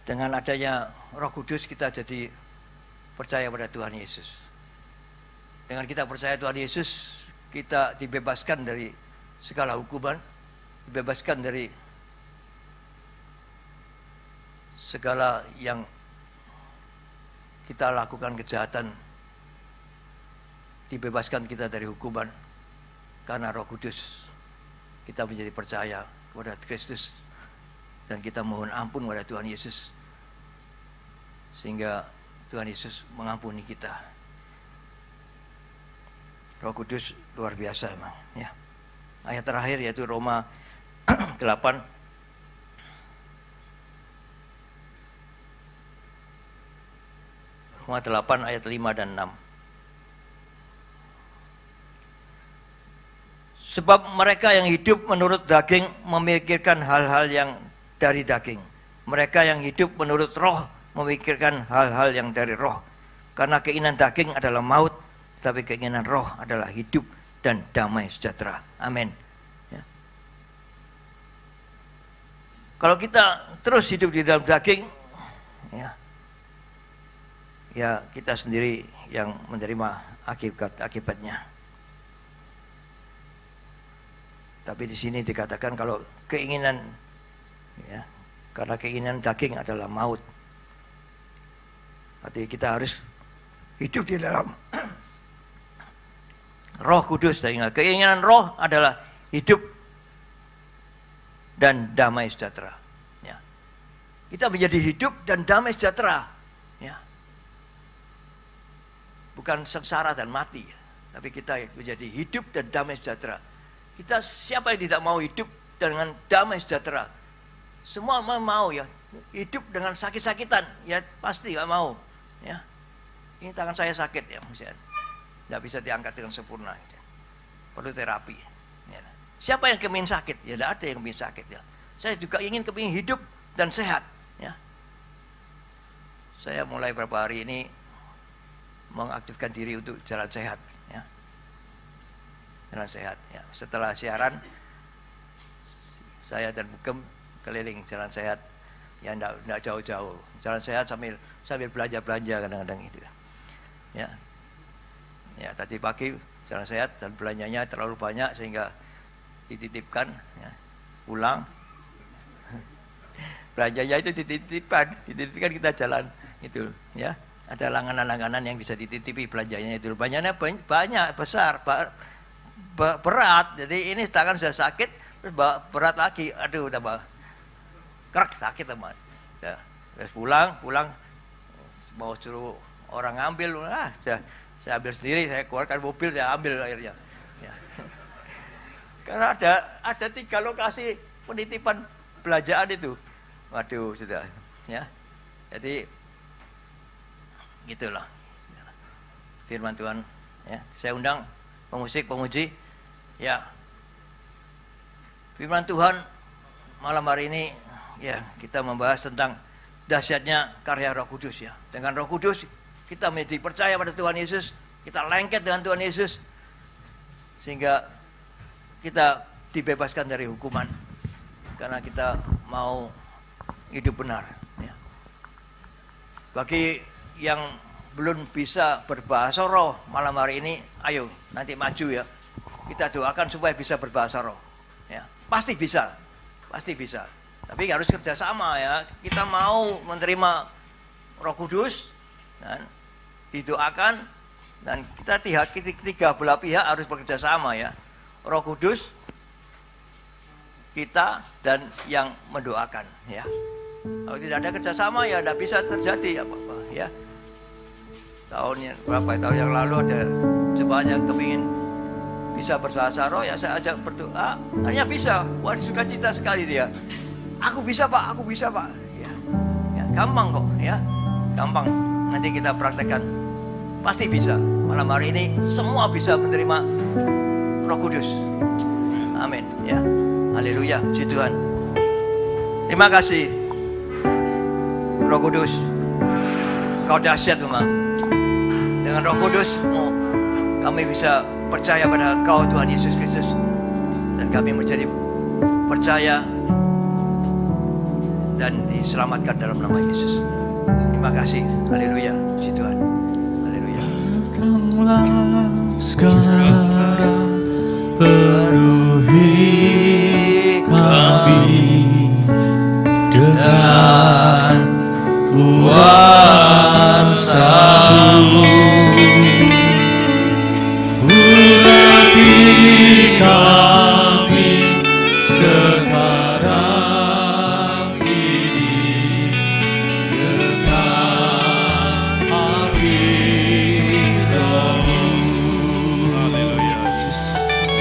dengan adanya Roh Kudus kita jadi percaya pada Tuhan Yesus. Dengan kita percaya Tuhan Yesus, kita dibebaskan dari segala hukuman, dibebaskan dari segala yang kita lakukan kejahatan, dibebaskan kita dari hukuman karena Roh Kudus. Kita menjadi percaya kepada Kristus dan kita mohon ampun kepada Tuhan Yesus sehingga Tuhan Yesus mengampuni kita. Roh Kudus luar biasa emang ya. Ayat terakhir yaitu Roma 8 ayat 5 dan 6. Sebab mereka yang hidup menurut daging memikirkan hal-hal yang dari daging. Mereka yang hidup menurut roh memikirkan hal-hal yang dari roh. Karena keinginan daging adalah maut, tapi keinginan roh adalah hidup dan damai sejahtera. Amin. Ya. Kalau kita terus hidup di dalam daging, ya kita sendiri yang menerima akibatnya. Tapi di sini dikatakan kalau keinginan, ya, karena keinginan daging adalah maut. Berarti kita harus hidup di dalam Roh Kudus, sehingga keinginan roh adalah hidup dan damai sejahtera. Ya. Kita menjadi hidup dan damai sejahtera. Ya. Bukan sengsara dan mati, ya. Tapi kita menjadi hidup dan damai sejahtera. Kita siapa yang tidak mau hidup dengan damai sejahtera? Semua mau ya. Hidup dengan sakit-sakitan, ya pasti nggak mau. Ya. Ini tangan saya sakit ya, misalnya. Nggak bisa diangkat dengan sempurna. Ya. Perlu terapi. Ya. Siapa yang kepingin sakit? Ya tidak ada yang kepingin sakit ya. Saya juga ingin kepingin hidup dan sehat. Ya. Saya mulai beberapa hari ini mengaktifkan diri untuk jalan sehat. Ya. Jalan sehat. Ya. Setelah siaran, saya dan Bugem keliling jalan sehat. Ya enggak jauh-jauh. Jalan sehat sambil belanja-belanja kadang-kadang itu. Ya. Ya, tadi pagi jalan sehat dan belanjanya terlalu banyak sehingga dititipkan ya. Pulang. Belanjanya itu dititipkan kita jalan itu ya. Ada langganan-langganan yang bisa dititipi belanjanya itu. Belanjanya banyak, besar, berat. Jadi ini tangan sudah sakit terus berat lagi. Aduh udah kerak sakit teman. Ya, terus pulang mau suruh orang ngambil, saya ambil sendiri, saya keluarkan mobil, saya ambil akhirnya. Ya. Karena ada 3 lokasi penitipan belanjaan itu. Waduh sudah, ya. Jadi gitulah firman Tuhan. Ya, saya undang pemuji, ya. Firman Tuhan malam hari ini. Ya, kita membahas tentang dahsyatnya karya Roh Kudus ya. Dengan Roh Kudus kita menjadi percaya pada Tuhan Yesus, kita lengket dengan Tuhan Yesus sehingga kita dibebaskan dari hukuman karena kita mau hidup benar ya. Bagi yang belum bisa berbahasa roh malam hari ini, ayo nanti maju ya. Kita doakan supaya bisa berbahasa roh. Ya, pasti bisa. Tapi harus kerjasama ya. Kita mau menerima Roh Kudus dan didoakan dan kita tiga belah pihak harus bekerja sama ya. Roh Kudus, kita dan yang mendoakan ya. Kalau tidak ada kerjasama ya tidak bisa terjadi apa-apa ya. Tahun yang lalu ada jemaat yang kepingin bisa berbahasa roh ya, saya ajak berdoa, hanya bisa. Wah, sukacita sekali dia. Aku bisa pak ya, ya gampang kok ya, gampang. Nanti kita praktekkan, pasti bisa. Malam hari ini semua bisa menerima Roh Kudus. Amin ya, haleluya, puji Tuhan. Terima kasih Roh Kudus, kau dahsyat memang. Dengan Roh Kudus kami bisa percaya pada Kau Tuhan Yesus Kristus dan kami menjadi percaya dan diselamatkan dalam nama Yesus. Terima kasih. Haleluya. Puji Tuhan. Haleluya. Datanglah sekarang, penuhi kami dengan kuasa-Mu. Urapi kami sekarang ini dengan api Roh-Mu. Haleluya.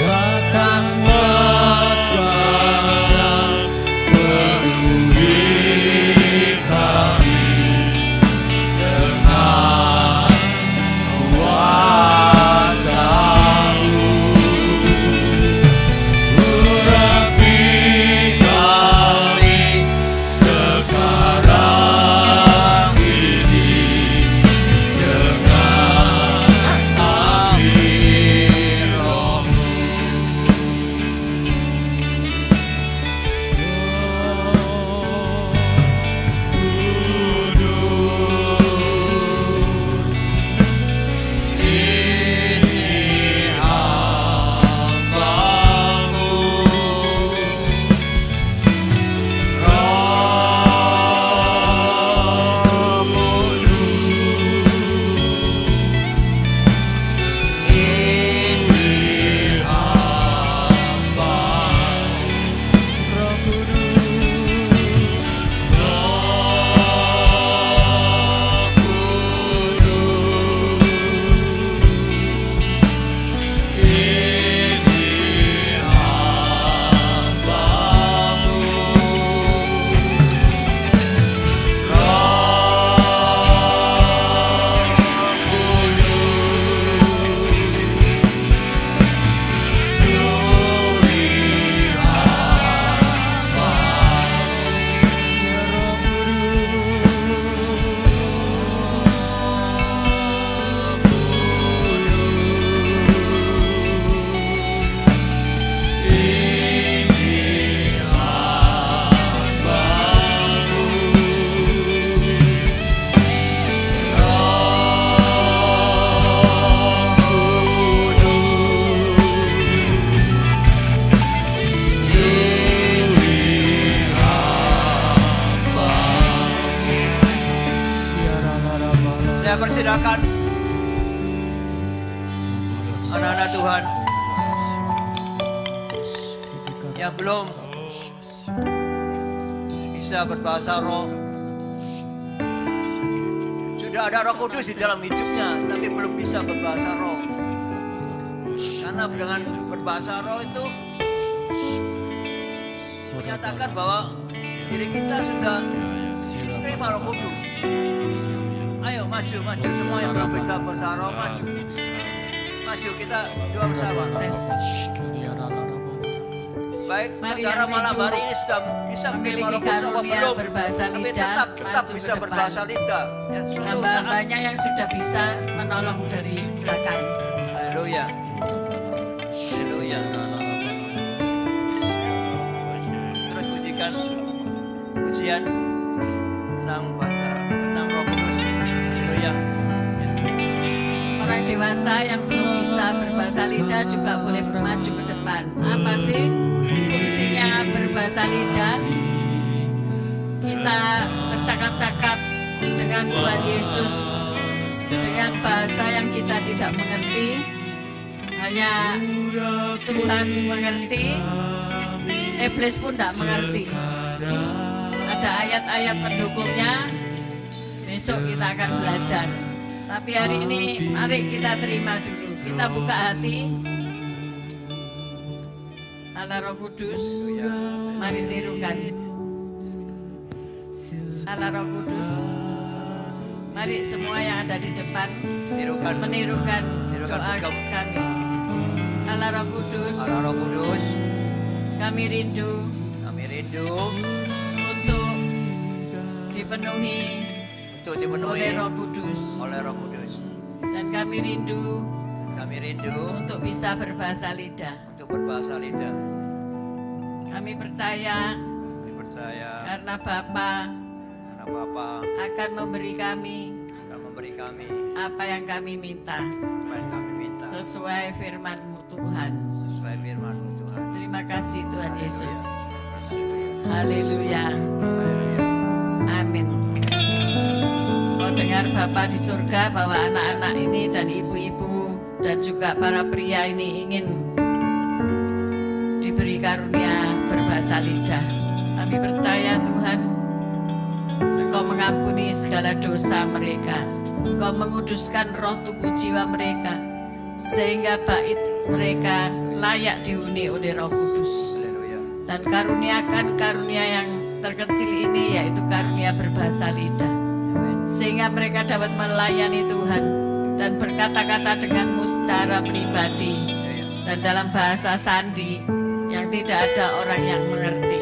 Datanglah sekarang, penuhi kami dengan Saya persilakan anak-anak Tuhan yang belum bisa berbahasa roh, sudah ada Roh Kudus di dalam hidupnya, tapi belum bisa berbahasa roh. Karena dengan berbahasa roh itu menyatakan bahwa diri kita sudah terima Roh Kudus. Ayo maju semua yang belum bisa berbahasa roh, maju. Maju, kita doa bersama. Baik, saudara malam hari ini sudah bisa menerima Roh Kudus atau belum, tapi tetap bisa berbahasa lidah. Ya, hamba-hambanya yang sudah bisa menolong dari belakang. Haleluya. Haleluya. Terus pujikan pujian tentang Roh Kudus. Haleluya. Orang dewasa yang belum bisa berbahasa lidah juga boleh maju ke depan. Apa sih fungsinya berbahasa lidah? Kita bercakap-cakap dengan Tuhan Yesus dengan bahasa yang kita tidak mengerti. Hanya Tuhan mengerti, iblis pun tidak mengerti. Ada ayat-ayat pendukungnya, besok kita akan belajar. Tapi hari ini mari kita terima dulu. Kita buka hati. Allah Roh Kudus, mari tirukan. Allah Roh Kudus, mari semua yang ada di depan menirukan doa kami. Allah Roh Kudus, kami rindu untuk dipenuhi oleh Roh Kudus. Dan kami rindu untuk bisa berbahasa lidah. Kami percaya karena Bapa akan memberi kami apa yang kami minta sesuai firman-Mu Tuhan. Terima kasih Tuhan Yesus. Haleluya. Amin. Kau dengar Bapa di surga bahwa anak-anak ini dan ibu-ibu dan juga para pria ini ingin diberi karunia berbahasa lidah. Kami percaya Tuhan, Engkau mengampuni segala dosa mereka. Engkau menguduskan roh tubuh jiwa mereka, sehingga bait mereka layak dihuni oleh Roh Kudus. Dan karuniakan karunia yang terkecil ini, yaitu karunia berbahasa lidah, sehingga mereka dapat melayani Tuhan dan berkata-kata denganmu secara pribadi dan dalam bahasa sandi yang tidak ada orang yang mengerti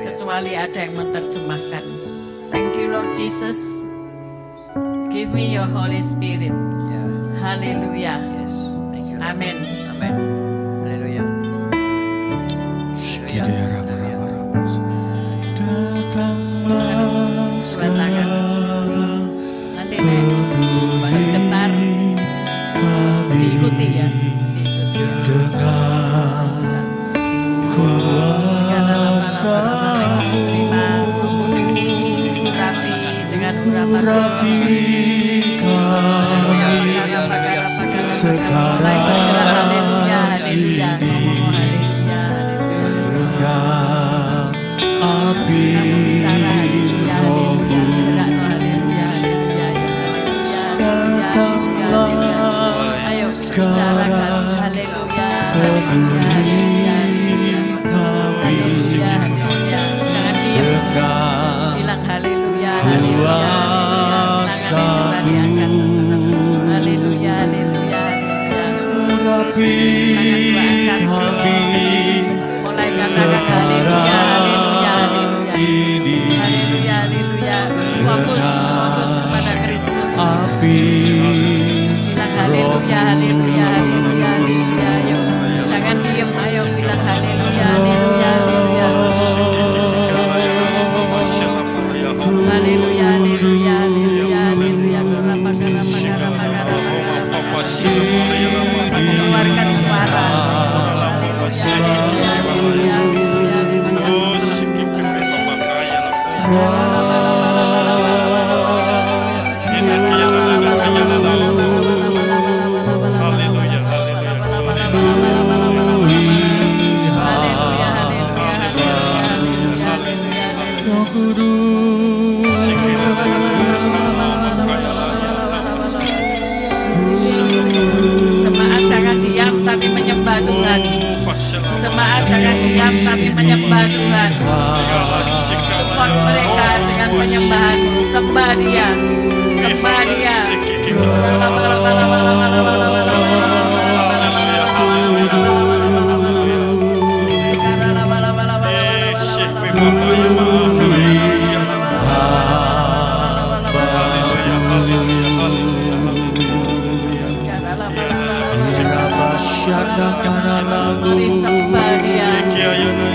kecuali ada yang menerjemahkan. Thank you Lord Jesus. Give me your Holy Spirit. Haleluya. Amin. Haleluya. Datanglah sekarang. Nanti bergetar. Diikuti ya. dengan kuasa-Mu. Urapi kami sekarang ini dengan api Roh-Mu. Datanglah sekarang penuhi kami dengan kuasa-Mu. Urapi kami sekarang ini Fokus kepada Kristus. api Haleluya, haleluya, haleluya, haleluya. Ayo, jangan diem, ayo bilang haleluya, haleluya, haleluya. Haleluya, haleluya, haleluya, haleluya. Keluarkan suara. Haleluya, haleluya, haleluya. Jemaat jangan diam tapi menyembah Tuhan. Support mereka dengan penyembahan. Sembah Dia, sembah Dia.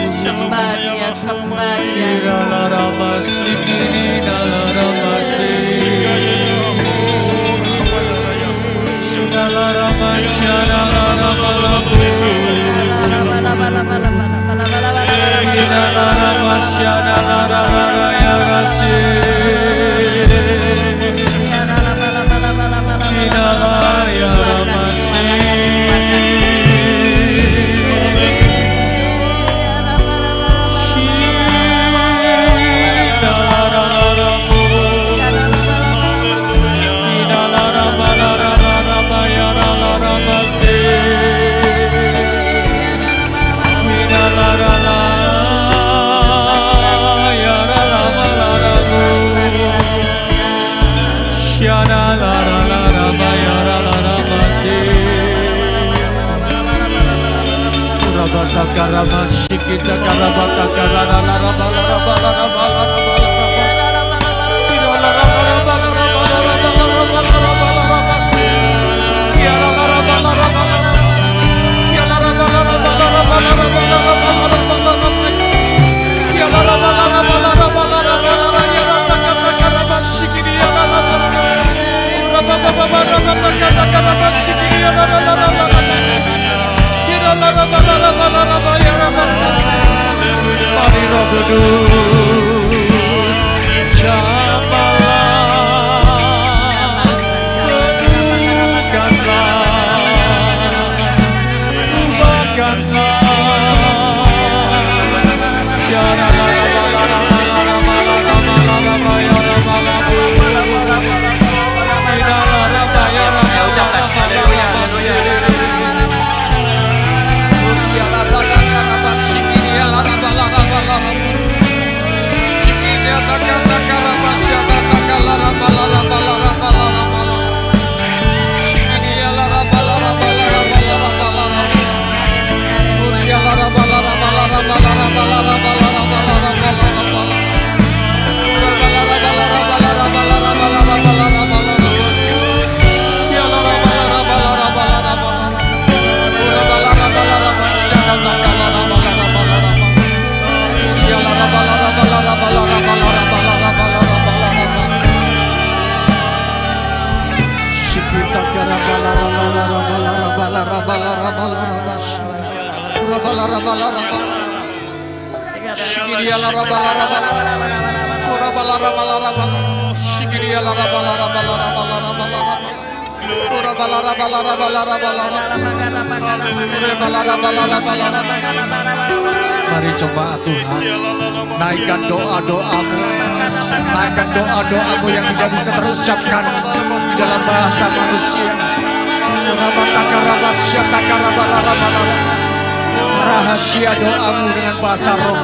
Sembah Dia, sembah Dia, sembah Dia. Mari jemaat Tuhan, naikkan doa-doamu, naikkan doa-doamu yang tidak bisa terucapkan di dalam bahasa manusia. Rahasia doamu dengan bahasa roh.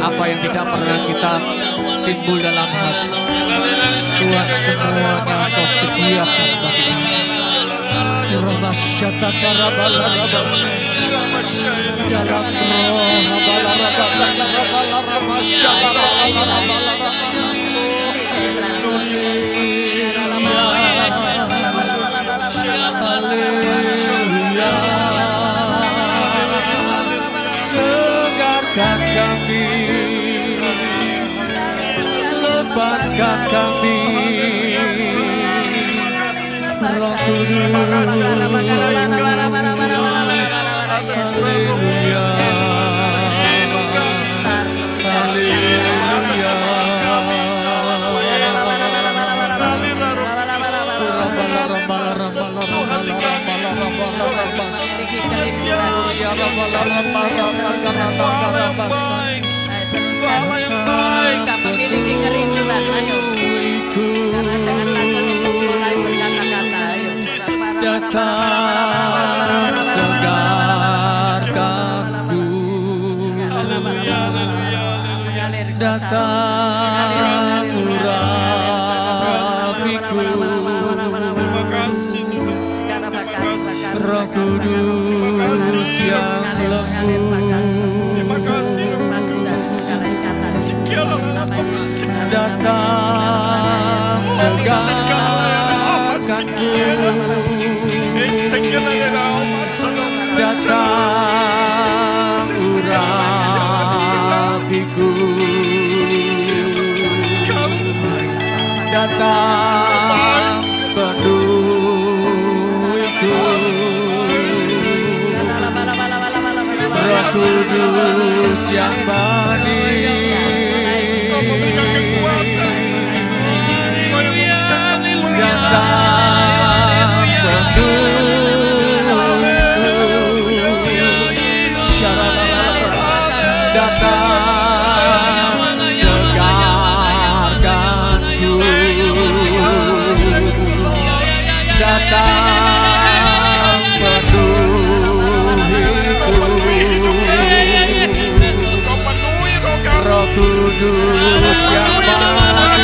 Apa yang tidak pernah kita timbul dalam hati, Tuhan semuanya Kau sediakan bagi kami. Dalam segarkan kami, lepaskan kami, Roh Kudus. Allah yang baik, memiliki kerinduan, ayo. Karena jangan takut untuk mulai berkata-kata, ayo. Datang segarkanku, datang urapiku, Roh Kudus yang lembut, datang segarkanku, datang urapiku, datang penuhiku, Roh Kudus yang manis, memberikan kekuatan, datang penuhiku, datang segarkanku, datang penuhiku, Roh Kudus yang manis,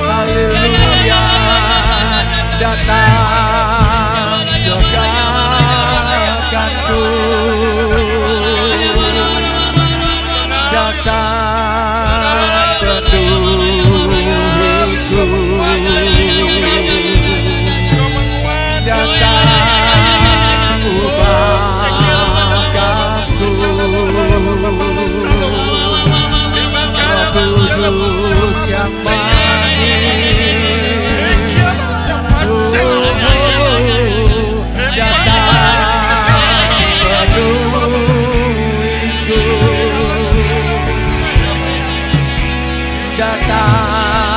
haleluya, datang segarkanku, datang penuhiku, datang ubahkanku, Roh Kudus yang datang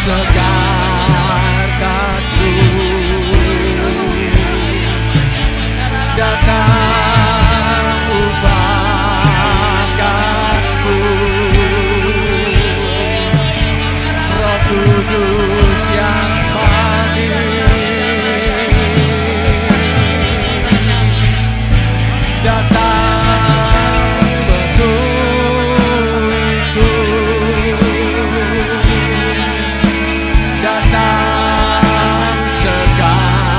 segarkanku, datang ubahkanku, Roh Kudus yang manis, datang penuhiku, datang segarkanku,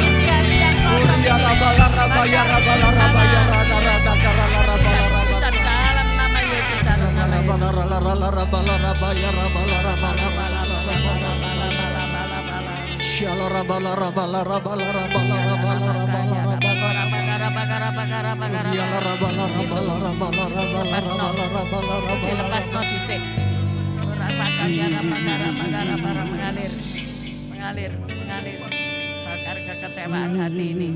isi hati yang kosong ini. Pusat dalam nama Yesus, dalam nama dilepas no disik. Mengalir. Bakar kekecewaan hati ini.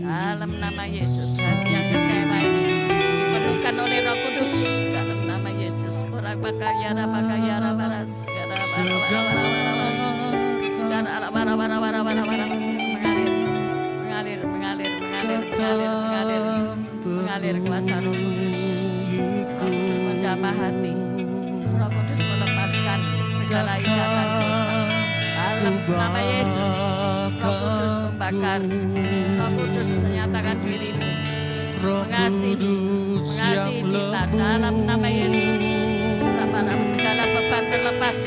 Dalam nama Yesus, hati yang kecewa ini dipenuhkan oleh Roh Kudus. Dalam nama Yesus. Mengalir kuasa Roh Kudus. Roh Kudus menjamah hati. Roh Kudus melepaskan segala ikatan dosa. Dalam nama Yesus, Roh Kudus membakar. Roh Kudus menyatakan dirimu mengasihi kita. Dalam nama Yesus, segala beban terlepas.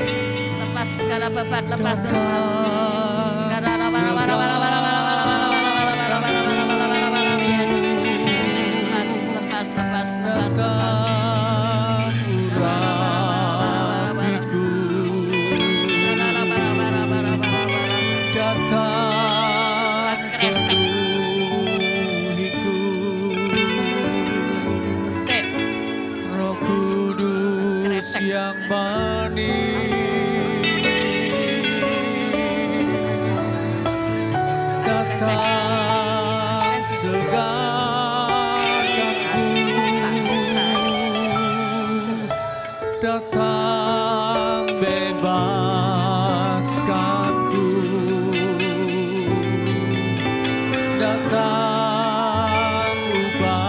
Lepas segala beban, lepas Tuhan. datang penuhiku, Roh Kudus yang manis, datang segarkanku, datang bebaskanku, datang ubahkanku,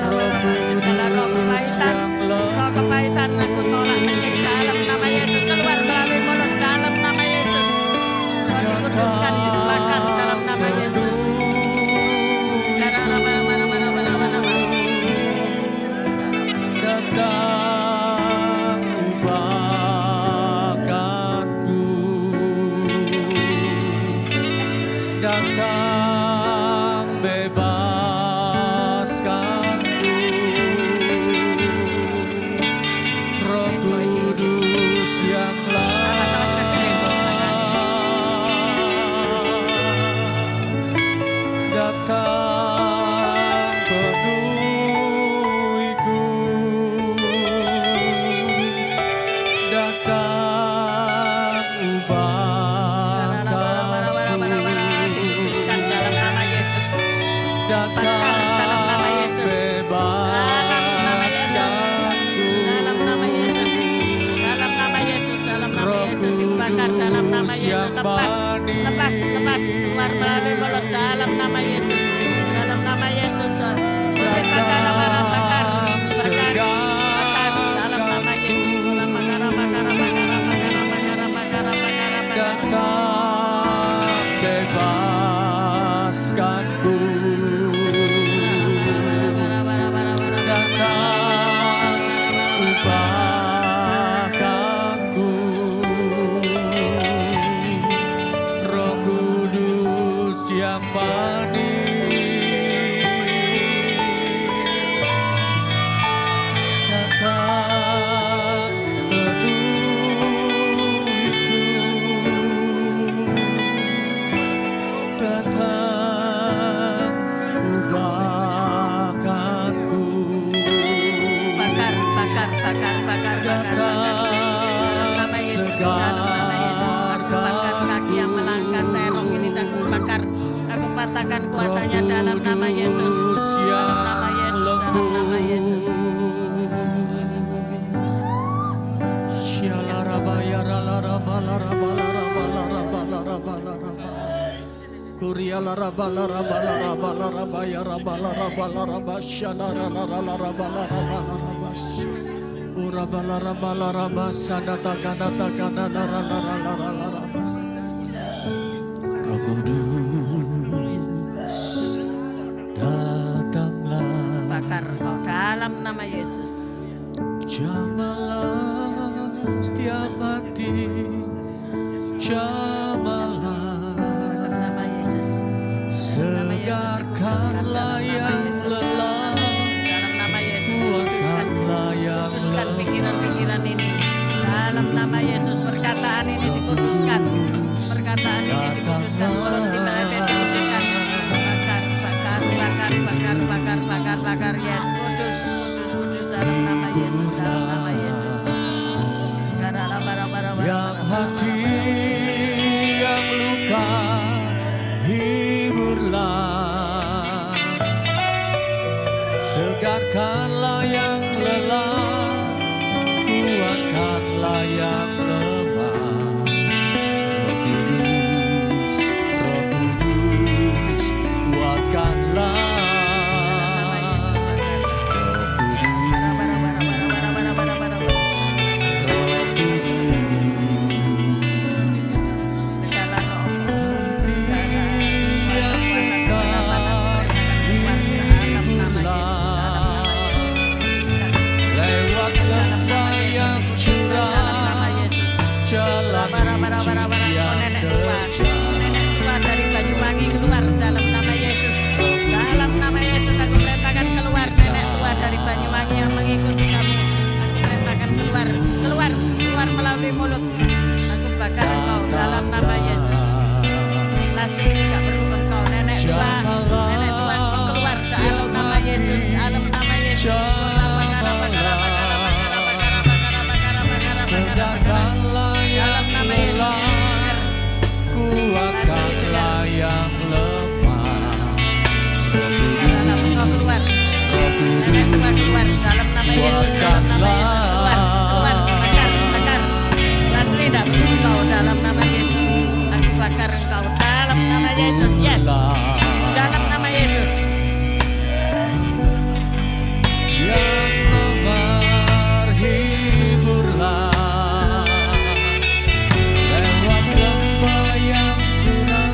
Roh Kudus yang kepahitan aku tolak di dalam nama Yesus, keluar melalui mulut dalam nama Yesus, dikuduskan, dibakar dalam nama Yesus. datang ubahkanku, datang bebaskanku, Roh Kudus yang datang penuhiku, datang ubahkanku, Dikuduskan dalam nama Yesus, datang dalam nama Yesus, bebaskanku, dalam nama Yesus, dalam nama Yesus, dalam nama Yesus, dibakar dalam nama Yesus, lepas, lepas, lepas, keluar melalui mulut dalam nama Yesus, dalam nama Yesus, bakar, bakar, bakar, dalam nama Yesus, bakar, bakar, bakar, bakar, bakar, bakar, datang bebaskanku, datang ubahkanku, Roh Kudus yang manis, datang penuhiku, datang ubahkanku, bakar, bakar, bakar, bakar, dalam nama Yesus, dalam nama Yesus, aku bakar kaki yang melangkah serong ini dan aku bakar, aku patahkan kuasanya dalam nama Yesus, dalam nama Yesus, dalam nama Yesus. Roh Kudus, datanglah. Bakar kau dalam nama Yesus. Jamalah setiap hati, jamalah, Dalam nama Yesus. segarkanlah yang lelah, Dalam nama Yesus dikuduskan. kuatkanlah yang Kuduskan lemah. pikiran-pikiran ini. Dalam nama Yesus perkataan ini dikuduskan. Perkataan ini dikuduskan. Mulut timahnya dikuduskan. Bakar, bakar, bakar, bakar, bakar, bakar, bakar. Yes, kudus, kudus, kudus dalam nama Yesus. Dalam nama Yesus. Sekarang Yang hati yang luka, hiburlah, segarkanlah yang lelah, kuatkanlah yang lemah. Roh Kudus, Roh Kudus, kuatkanlah. Nenek keluar dari Banyuwangi, keluar dalam nama Yesus. Dalam nama Yesus aku perintahkan keluar nenek tua dari Banyuwangi yang mengikuti kamu. Aku perintahkan keluar, keluar, melalui mulutmu. Aku bakar engkau dalam nama Yesus. Lastri tidak perlu engkau, nenek tua keluar dalam nama Yesus, dalam nama Yesus. Sedarkanlah yang lelah, kuatkanlah yang lemah. Dalam engkau keluar, nenek tua keluar dalam nama Yesus, dalam nama Yesus keluar, bakar. Lastri tidak perlu engkau dalam nama Yesus. Aku bakar engkau dalam nama Yesus, yes, dalam nama Yesus. Yang lemah hiburlah, lewat lembah yang curam,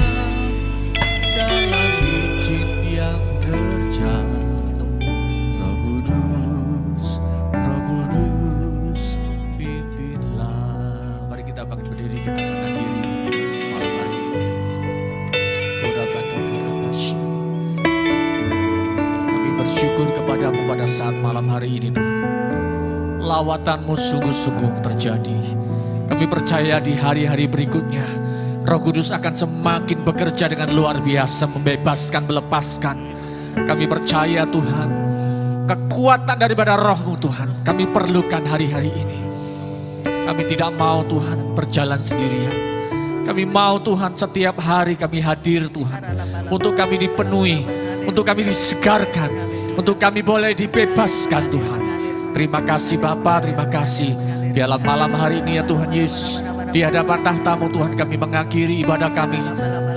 jalan licin yang terjal. Roh Kudus, pimpinlah. Mari kita bangkit berdiri, kita menghadiri malam hari ini. Kami bersyukur kepadamu pada saat malam hari ini Tuhan. Lawatanmu sungguh-sungguh terjadi. Kami percaya di hari-hari berikutnya Roh Kudus akan semakin bekerja dengan luar biasa, membebaskan, melepaskan. Kami percaya Tuhan, kekuatan daripada Roh-Mu Tuhan kami perlukan hari-hari ini. Kami tidak mau Tuhan berjalan sendirian. Kami mau Tuhan setiap hari kami hadir Tuhan, untuk kami dipenuhi, untuk kami disegarkan, untuk kami boleh dibebaskan Tuhan. Terima kasih Bapa, terima kasih. Di dalam malam hari ini ya Tuhan Yesus, di hadapan tahta-Mu Tuhan kami mengakhiri ibadah kami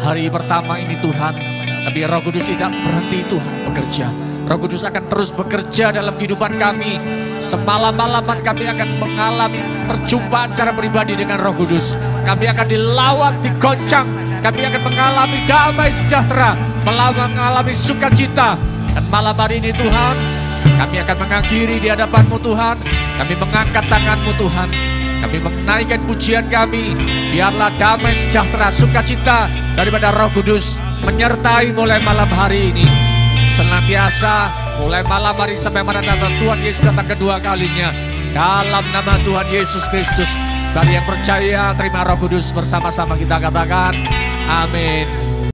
hari pertama ini Tuhan. Tapi Roh Kudus tidak berhenti Tuhan bekerja. Roh Kudus akan terus bekerja dalam kehidupan kami. Semalam-malaman kami akan mengalami perjumpaan secara pribadi dengan Roh Kudus. Kami akan dilawat, digoncang. Kami akan mengalami damai sejahtera, mengalami sukacita. Dan malam hari ini Tuhan, kami akan mengakhiri di hadapan-Mu Tuhan. Kami mengangkat tangan-Mu Tuhan. Kami menaikkan pujian kami. Biarlah damai sejahtera, sukacita daripada Roh Kudus menyertai mulai malam hari ini. Senantiasa mulai malam hari sampai mana datang Tuhan Yesus datang kedua kalinya. Dalam nama Tuhan Yesus Kristus. Bagi yang percaya terima Roh Kudus, bersama-sama kita katakan amin.